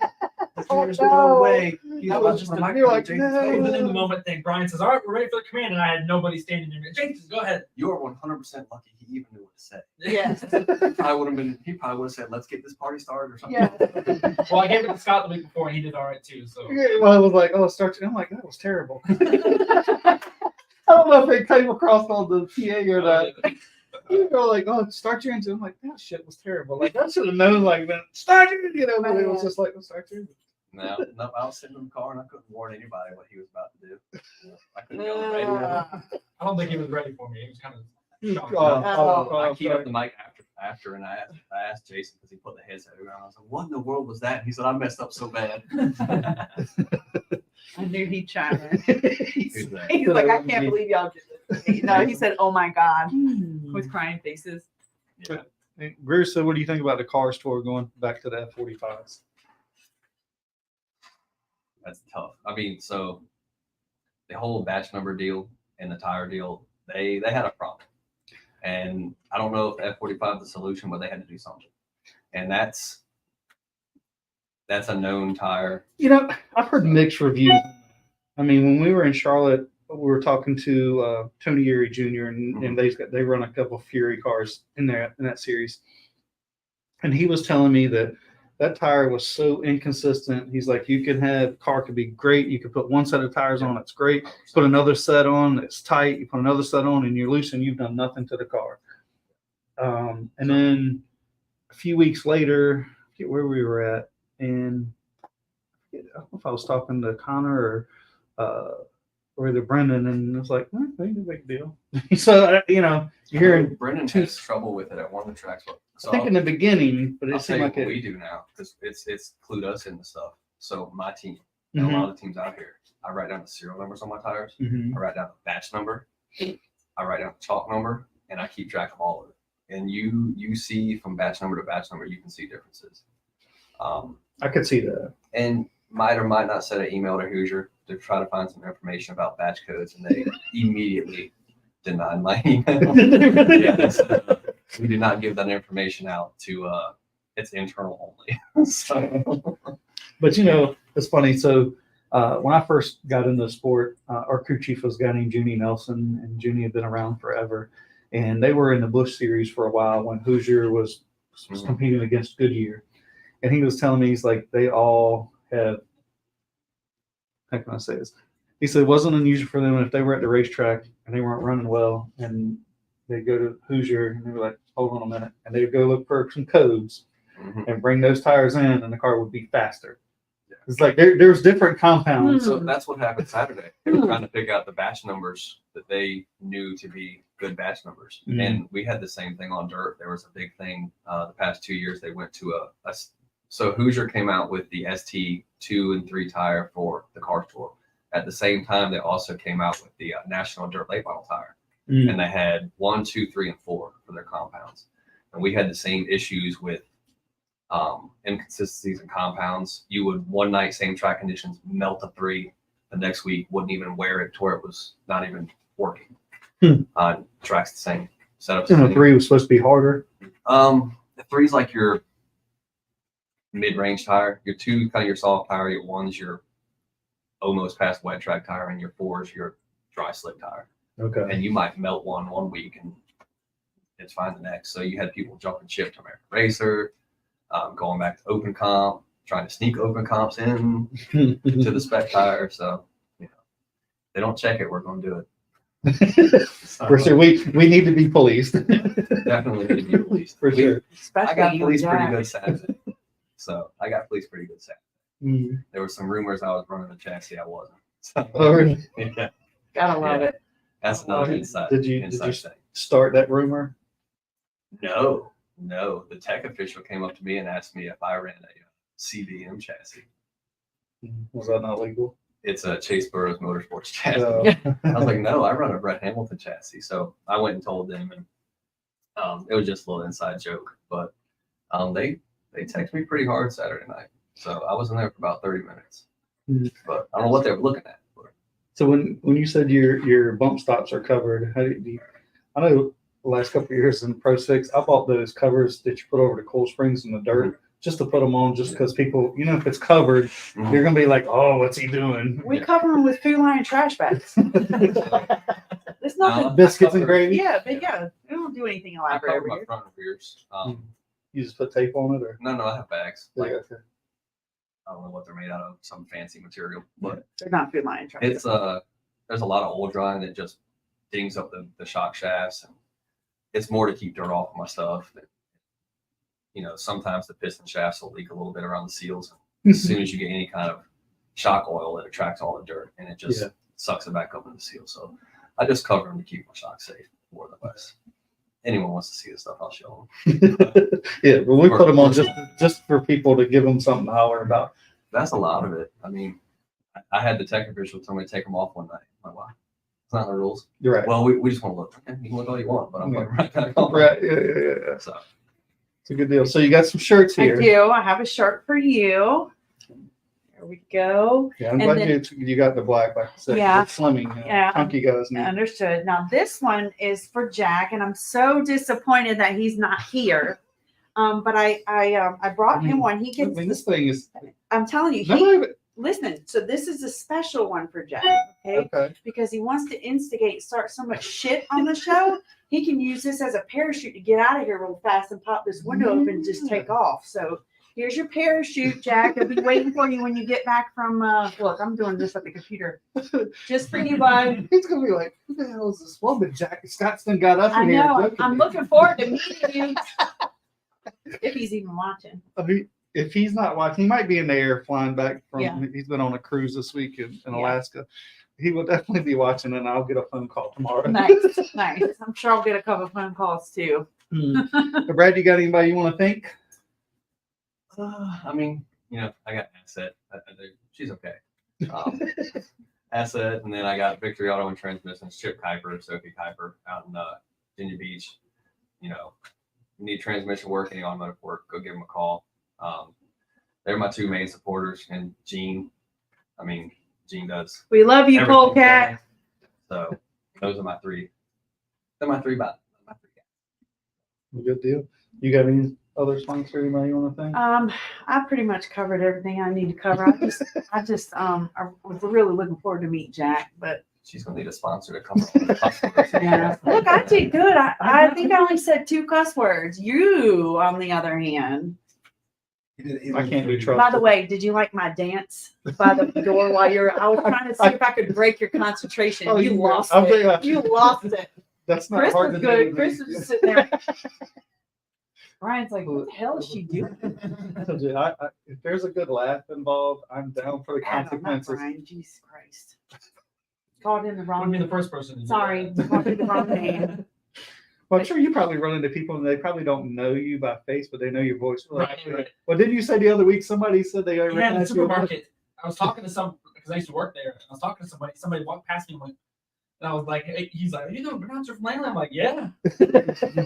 [SPEAKER 6] There's
[SPEAKER 5] no.
[SPEAKER 6] no way he's
[SPEAKER 2] That
[SPEAKER 6] about
[SPEAKER 2] was
[SPEAKER 6] to
[SPEAKER 2] just
[SPEAKER 6] put a
[SPEAKER 2] a-
[SPEAKER 6] microphone
[SPEAKER 1] you're
[SPEAKER 6] in
[SPEAKER 1] like,
[SPEAKER 6] Jason's
[SPEAKER 1] no.
[SPEAKER 2] It
[SPEAKER 6] face.
[SPEAKER 2] was an in the moment thing. Brian says, "All right, we're ready for the command," and I had nobody standing near me. Jason, go ahead.
[SPEAKER 6] You are 100% lucky he even knew what to say.
[SPEAKER 5] Yes.
[SPEAKER 6] He probably would have said, let's get this party started or something.
[SPEAKER 5] Yeah.
[SPEAKER 2] Well, I gave it to Scott the week before, and he did all right too. So
[SPEAKER 1] Yeah, well, I was like, oh, start. I'm like, that was terrible. I don't know if it came across on the PA or not. You were like, oh, start your engine. I'm like, that shit was terrible. Like, I should have known, like, man, start your engine. But it was just like, well, start your engine.
[SPEAKER 6] No, I was sitting in the car and I couldn't warn anybody what he was about to do. I couldn't get on the radio.
[SPEAKER 2] I don't think he was ready for me. He was kind of shocked.
[SPEAKER 6] I keyed up
[SPEAKER 1] sorry.
[SPEAKER 6] the mic after and I asked Jason because he put the headset around. I was like, what in the world was that? And he said, I messed up so bad.
[SPEAKER 5] I knew he'd chime in.
[SPEAKER 6] Who's that?
[SPEAKER 5] He's like, I can't believe y'all did this. No, he said, oh my God, with crying faces.
[SPEAKER 6] Yeah.
[SPEAKER 1] Hey, Grier, so what do you think about the car store going back to the F45s?
[SPEAKER 6] That's tough. I mean, so the whole batch number deal and the tire deal, they had a problem. And I don't know if F45 is the solution, but they had to do something. And that's a known tire.
[SPEAKER 1] You know, I've heard mixed reviews. I mean, when we were in Charlotte, we were talking to Tony Erie Jr. and they run a couple of Fury cars in that series, and he was telling me that tire was so inconsistent. He's like, you can have car could be great. You could put one set of tires on, it's great. Put another set on, it's tight. You put another set on, and you're loose, and you've done nothing to the car. And then a few weeks later, I forget where we were at, and I don't know if I was talking to Connor or or either Brendan, and it's like, ain't no big deal. So you know, you're hearing.
[SPEAKER 6] Brendan
[SPEAKER 1] two-
[SPEAKER 6] has trouble with it at one of the tracks. So
[SPEAKER 1] I think in the beginning, but
[SPEAKER 6] I'll
[SPEAKER 1] it
[SPEAKER 6] tell
[SPEAKER 1] seemed
[SPEAKER 6] you
[SPEAKER 1] like
[SPEAKER 6] what
[SPEAKER 1] it.
[SPEAKER 6] we do now because it's clued us into stuff. So my team and
[SPEAKER 1] Mhm.
[SPEAKER 6] a lot of the teams out here, I write down the serial numbers on my tires.
[SPEAKER 1] Mhm.
[SPEAKER 6] I write down the batch number. I write down the chalk number, and I keep track of all of it. And you see from batch number to batch number, you can see differences.
[SPEAKER 1] I could see that.
[SPEAKER 6] And might or might not send an email to Hoosier to try to find some information about batch codes, and they immediately denied my email. We do not give that information out to it's internal only. So,
[SPEAKER 1] But you know, it's funny. So when I first got into the sport, our crew chief was a guy named Junie Nelson, and Junie had been around forever. And they were in the Bush series for a while when Hoosier was competing against Goodyear. And he was telling me, he's like, they all have, how can I say this? He said it wasn't unusual for them if they were at the racetrack and they weren't running well, and they'd go to Hoosier and they were like, hold on a minute. And they'd go look for some codes and bring those tires in, and the car would be faster. It's like there's different compounds.
[SPEAKER 6] so that's what happened Saturday. They were trying to pick out the batch numbers that they knew to be good batch numbers.
[SPEAKER 1] Mhm.
[SPEAKER 6] And we had the same thing on dirt. There was a big thing the past 2 years. They went to so Hoosier came out with the ST 2 and 3 tire for the car tour. At the same time, they also came out with the National Dirt Late Model tire.
[SPEAKER 1] Mm.
[SPEAKER 6] And they had 1, 2, 3, and 4 for their compounds. And we had the same issues with inconsistencies in compounds. You would one night, same track conditions, melt a 3. The next week wouldn't even wear it to where it was not even working. Track's the same. Setup's the
[SPEAKER 1] And the
[SPEAKER 6] same.
[SPEAKER 1] 3 was supposed to be harder.
[SPEAKER 6] The 3's like your mid-range tire. Your 2 kind of your soft tire. Your 1's your almost past wet track tire, and your 4's your dry slick tire.
[SPEAKER 1] Okay.
[SPEAKER 6] And you might melt one week and it's fine the next. So you had people jumping ship to American Racer, going back to open comp, trying to sneak open comps in to the spec tire. So, you know, they don't check it, we're going to do it. So,
[SPEAKER 1] For sure, we need to be policed.
[SPEAKER 6] definitely need to be released.
[SPEAKER 1] For sure.
[SPEAKER 6] I
[SPEAKER 5] Especially
[SPEAKER 6] got
[SPEAKER 5] you,
[SPEAKER 6] police pretty
[SPEAKER 5] Jack.
[SPEAKER 6] good Saturday. So I got police pretty good Saturday.
[SPEAKER 1] Mm.
[SPEAKER 6] There were some rumors I was running a chassis. I wasn't. So,
[SPEAKER 1] Oh, really?
[SPEAKER 6] yeah,
[SPEAKER 5] Gotta love
[SPEAKER 6] Yeah.
[SPEAKER 5] it.
[SPEAKER 6] that's another inside.
[SPEAKER 1] Did you
[SPEAKER 6] inside thing.
[SPEAKER 1] start that rumor?
[SPEAKER 6] No. The tech official came up to me and asked me if I ran a CBM chassis.
[SPEAKER 1] Was that not legal?
[SPEAKER 6] It's a Chase Burroughs Motorsports chassis.
[SPEAKER 1] Uh,
[SPEAKER 6] I was like, no, I run a Brett Hamilton chassis. So I went and told them, and it was just a little inside joke. But they texted me pretty hard Saturday night. So I was in there for about 30 minutes.
[SPEAKER 1] Mhm.
[SPEAKER 6] But I don't know what they were looking at. But
[SPEAKER 1] So when you said your bump stops are covered, how do you, I know the last couple of years in Pro 6, I bought those covers that you put over the coil springs in the dirt just to put them on, just because people, you know, if it's covered,
[SPEAKER 6] Mhm.
[SPEAKER 1] you're gonna be like, oh, what's he doing?
[SPEAKER 5] We cover them with Food Lion trash bags. It's nothing.
[SPEAKER 6] No,
[SPEAKER 1] Biscuits and
[SPEAKER 6] I covered-
[SPEAKER 1] gravy.
[SPEAKER 5] Yeah, but yeah, we don't do anything
[SPEAKER 6] I
[SPEAKER 5] elaborate
[SPEAKER 6] covered
[SPEAKER 5] over
[SPEAKER 6] my
[SPEAKER 5] here.
[SPEAKER 6] front and rears.
[SPEAKER 1] You just put tape on it, or
[SPEAKER 6] No, I have bags. Like,
[SPEAKER 1] yeah, okay.
[SPEAKER 6] I don't know what they're made out of, some fancy material. But
[SPEAKER 5] They're not Food Lion trash.
[SPEAKER 6] it's there's a lot of oil drying that just dings up the shock shafts, and it's more to keep dirt off of my stuff. You know, sometimes the piston shafts will leak a little bit around the seals. And as soon as you get any kind of shock oil, it attracts all the dirt and it just
[SPEAKER 1] Yeah.
[SPEAKER 6] sucks it back up in the seal. So I just cover them to keep my shock safe, more or less. Anyone wants to see this stuff, I'll show them.
[SPEAKER 1] Yeah, but we put them on just for people to give them something to holler about.
[SPEAKER 6] That's a lot of it. I mean, I had the tech official tell me to take them off one night. I'm like, wow, it's not the rules.
[SPEAKER 1] You're right.
[SPEAKER 6] Well, we just want to look. Okay, you can look all you want, but I'm putting right back on.
[SPEAKER 1] Right. Yeah.
[SPEAKER 6] So
[SPEAKER 1] It's a good deal. So you got some shirts
[SPEAKER 5] I
[SPEAKER 1] here.
[SPEAKER 5] do. I have a shirt for you. There we go.
[SPEAKER 1] Yeah, I'm
[SPEAKER 5] And
[SPEAKER 1] glad you got the black, like I said.
[SPEAKER 5] Yeah.
[SPEAKER 1] It's slimming.
[SPEAKER 5] Yeah.
[SPEAKER 1] Chunky guys need.
[SPEAKER 5] Understood. Now this one is for Jack, and I'm so disappointed that he's not here. But I brought him one. He
[SPEAKER 1] I
[SPEAKER 5] gets.
[SPEAKER 1] mean, this thing is.
[SPEAKER 5] I'm telling you, listen. So this is a special one for Jack. Okay.
[SPEAKER 1] Okay.
[SPEAKER 5] Because he wants to instigate, start so much shit on the show. He can use this as a parachute to get out of here real fast and pop this window open and just take off. So here's your parachute, Jack. I'll be waiting for you when you get back from. Look, I'm doing this at the computer, just for you, bud.
[SPEAKER 1] He's gonna be like, "Who the hell is this woman?" Jack Scottston got up
[SPEAKER 5] I
[SPEAKER 1] in here.
[SPEAKER 5] know.
[SPEAKER 1] joking.
[SPEAKER 5] I'm looking forward to meeting you. If he's even watching.
[SPEAKER 1] I mean,
[SPEAKER 4] if he's not watching, he might be in the air flying back from.
[SPEAKER 5] Yeah.
[SPEAKER 4] He's been on a cruise this week in
[SPEAKER 5] Yeah.
[SPEAKER 4] Alaska. He will definitely be watching, and I'll get a phone call tomorrow.
[SPEAKER 5] Nice, nice. I'm sure I'll get a couple phone calls too.
[SPEAKER 4] Brad, you got anybody you want to thank?
[SPEAKER 6] I mean, I got Asset. She's okay. Asset, and then I got Victory Auto and Transmissions, Chip Kuiper, Sophie Kuiper out in Virginia Beach. You need transmission work, any automotive work, go give them a call. They're my two main supporters, and Gene. I mean, Gene does.
[SPEAKER 5] We love you,
[SPEAKER 6] everything for
[SPEAKER 5] Polecat.
[SPEAKER 6] me. So those are my three. They're my three guys.
[SPEAKER 4] Good deal. You got any other sponsor anybody you want to thank?
[SPEAKER 5] I pretty much covered everything I need to cover. I was really looking forward to meet Jack, but
[SPEAKER 6] She's gonna need a sponsor to come on the customers.
[SPEAKER 5] yeah. Look, I did good. I think I only said 2 cuss words. You, on the other hand.
[SPEAKER 4] I can't do trust.
[SPEAKER 5] By the way, did you like my dance by the door while I was trying to see if I could break your concentration.
[SPEAKER 4] Oh,
[SPEAKER 5] You lost
[SPEAKER 4] I'm
[SPEAKER 5] it.
[SPEAKER 4] thinking-
[SPEAKER 5] You lost it.
[SPEAKER 4] That's not
[SPEAKER 5] Chris
[SPEAKER 4] hard
[SPEAKER 5] was
[SPEAKER 4] to
[SPEAKER 5] good.
[SPEAKER 4] do.
[SPEAKER 5] Chris was just sitting there. Ryan's like, what the hell is she doing?
[SPEAKER 4] I told you, if there's a good laugh involved, I'm down for the
[SPEAKER 5] I don't know,
[SPEAKER 4] consequences.
[SPEAKER 5] Ryan. Jesus Christ. Called in the
[SPEAKER 2] I
[SPEAKER 5] wrong
[SPEAKER 2] wouldn't be the
[SPEAKER 5] name.
[SPEAKER 2] first person to do
[SPEAKER 5] Sorry,
[SPEAKER 2] that.
[SPEAKER 5] called in the wrong name.
[SPEAKER 4] Well, I'm sure you probably run into people and they probably don't know you by face, but they know your voice.
[SPEAKER 2] Right, right.
[SPEAKER 4] Well, didn't you say the other week somebody said they
[SPEAKER 2] Yeah, in the
[SPEAKER 4] recognized you?
[SPEAKER 2] supermarket. I was talking to because I used to work there. I was talking to somebody walked past me and went, and I was like, hey, he's like, you know, pronouncer from Langley? I'm like, yeah.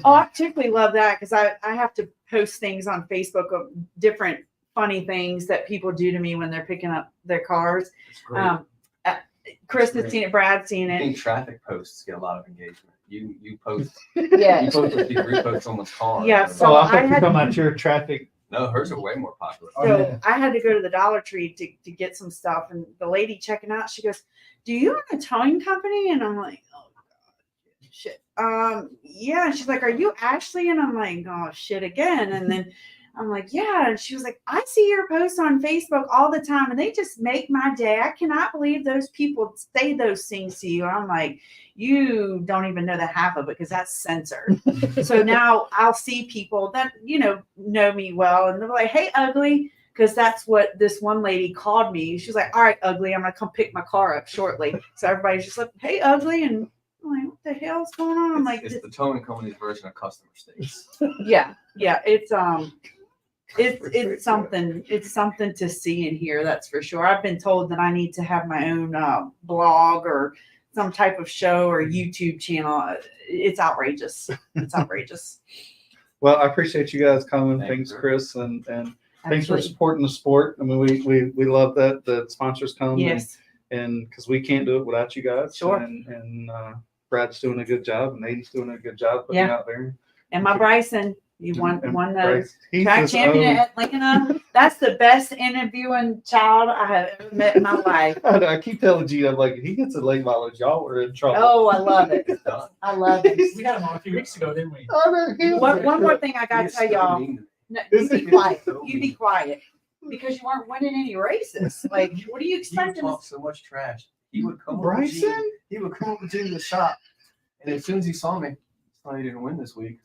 [SPEAKER 5] Oh, I particularly love that because I have to post things on Facebook of different funny things that people do to me when they're picking up their cars.
[SPEAKER 6] It's great.
[SPEAKER 5] Chris
[SPEAKER 6] That's
[SPEAKER 5] has seen it, Brad's seen
[SPEAKER 6] I
[SPEAKER 5] it.
[SPEAKER 6] think traffic posts get a lot of engagement. You post,
[SPEAKER 5] Yeah.
[SPEAKER 6] you post if you repost someone's car.
[SPEAKER 5] Yeah,
[SPEAKER 4] So
[SPEAKER 5] so
[SPEAKER 4] I
[SPEAKER 5] I
[SPEAKER 4] thought you
[SPEAKER 5] had-
[SPEAKER 4] talking about your traffic.
[SPEAKER 6] No, hers are way more popular.
[SPEAKER 5] So
[SPEAKER 4] yeah.
[SPEAKER 5] I had to go to the Dollar Tree to get some stuff, and the lady checking out, she goes, "Do you own a towing company?" And I'm like, "Oh God, shit." Yeah. And she's like, "Are you Ashlee?" And I'm like, "Oh shit again." And then I'm like, "Yeah." And she was like, "I see your posts on Facebook all the time, and they just make my day. I cannot believe those people say those things to you." And I'm like, "You don't even know the half of it because that's censored." So now I'll see people that, know me well, and they're like, "Hey, ugly," because that's what this one lady called me. She's like, "All right, ugly, I'm going to come pick my car up shortly." So everybody's just like, "Hey, ugly." And I'm like, what the hell's going on? I'm like,
[SPEAKER 6] It's the towing company's version of customer states.
[SPEAKER 5] yeah, it's something to see and hear. That's for sure. I've been told that I need to have my own blog or some type of show or YouTube channel. It's outrageous. It's outrageous.
[SPEAKER 4] Well, I appreciate you guys coming.
[SPEAKER 6] Thank
[SPEAKER 4] Thanks,
[SPEAKER 6] you.
[SPEAKER 4] Chris, and thanks for
[SPEAKER 5] Absolutely.
[SPEAKER 4] supporting the sport. I mean, we love that the sponsors come.
[SPEAKER 5] Yes.
[SPEAKER 4] And because we can't do it without you guys.
[SPEAKER 5] Sure.
[SPEAKER 4] And Brad's doing a good job, and Nate's doing a good job putting
[SPEAKER 5] Yeah.
[SPEAKER 4] out there.
[SPEAKER 5] And my Bryson, you won
[SPEAKER 4] And
[SPEAKER 5] the
[SPEAKER 4] Bryce, he's
[SPEAKER 5] track
[SPEAKER 4] his
[SPEAKER 5] champion
[SPEAKER 4] own-
[SPEAKER 5] at Atlanta. That's the best interviewing child I have ever met in my life.
[SPEAKER 4] I keep telling Gene, I'm like, he gets a late mileage, y'all are in trouble.
[SPEAKER 5] Oh, I love it.
[SPEAKER 6] It's done.
[SPEAKER 5] I love it.
[SPEAKER 2] We had him on a few weeks ago, didn't we?
[SPEAKER 4] I know, he was-
[SPEAKER 5] One more thing I gotta
[SPEAKER 6] You're
[SPEAKER 5] tell
[SPEAKER 6] so
[SPEAKER 5] y'all.
[SPEAKER 6] mean to me.
[SPEAKER 5] No, you be quiet.
[SPEAKER 6] So
[SPEAKER 5] You be
[SPEAKER 6] mean.
[SPEAKER 5] quiet. Because you weren't winning any races. Like, what are you
[SPEAKER 6] You
[SPEAKER 5] expecting?
[SPEAKER 6] talk so much trash. He would come over to Gene.
[SPEAKER 4] Bryson?
[SPEAKER 6] He would come over to the shop, and as soon as he saw me, "Oh, you didn't win this week."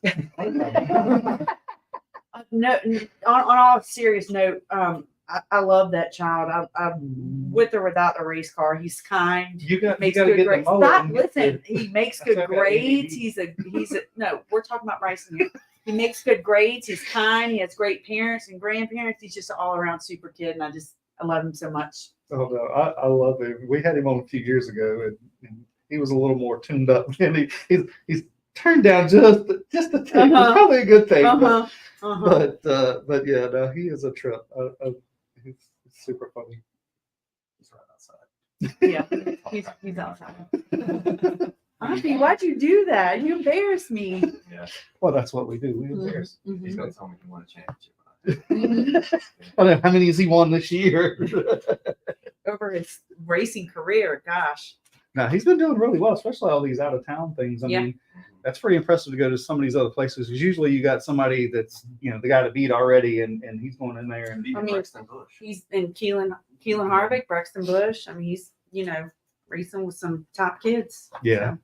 [SPEAKER 5] No, on all serious note, I love that child. I'm with or without a race car. He's kind.
[SPEAKER 4] You got
[SPEAKER 5] Makes
[SPEAKER 4] to
[SPEAKER 5] good
[SPEAKER 4] get
[SPEAKER 5] grades.
[SPEAKER 4] the mullet.
[SPEAKER 5] Stop,
[SPEAKER 4] and get
[SPEAKER 5] listen.
[SPEAKER 4] the-
[SPEAKER 5] He makes
[SPEAKER 4] That's
[SPEAKER 5] good
[SPEAKER 4] okay.
[SPEAKER 5] grades. He's a no. We're talking about Bryson here. He makes good grades. He's kind. He has great parents and grandparents. He's just an all around super kid, and I love him so much.
[SPEAKER 4] Oh no, I love him. We had him on a few years ago, and he was a little more tuned up. And he's turned down just a tick. It's probably a good thing. But yeah, no, he is a trip. He's super funny.
[SPEAKER 6] He's right outside.
[SPEAKER 5] Yeah, he's outside. Auntie, why'd you do that? You embarrassed me.
[SPEAKER 6] Yeah,
[SPEAKER 4] Well, that's what we do. We embarrass.
[SPEAKER 6] he's
[SPEAKER 5] Mhm.
[SPEAKER 6] gonna tell me he won a championship.
[SPEAKER 4] I don't know how many has he won this year.
[SPEAKER 5] Over his racing career, gosh.
[SPEAKER 4] No, he's been doing really well, especially all these out of town things. I
[SPEAKER 5] Yeah.
[SPEAKER 4] mean, that's pretty impressive to go to some of these other places. Because usually you got somebody that's the guy to beat already, and he's going in there and
[SPEAKER 5] I mean,
[SPEAKER 6] Braxton Bush.
[SPEAKER 5] He's in Keelan Harvick, Braxton Bush. I mean, he's racing with some top kids.
[SPEAKER 4] yeah.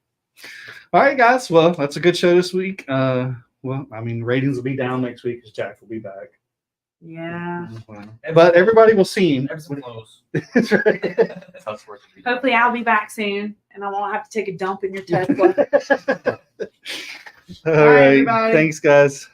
[SPEAKER 4] All right, guys. Well, that's a good show this week. Well, I mean, ratings will be down next week because Jack will be back.
[SPEAKER 5] Yeah.
[SPEAKER 1] But everybody will see him.
[SPEAKER 2] Ebbs and flows.
[SPEAKER 1] That's right.
[SPEAKER 6] That's how it's worth it.
[SPEAKER 5] Hopefully, I'll be back soon, and I won't have to take a dump in your Tesla.
[SPEAKER 1] All
[SPEAKER 5] Bye,
[SPEAKER 1] right.
[SPEAKER 5] everybody.
[SPEAKER 1] Thanks, guys.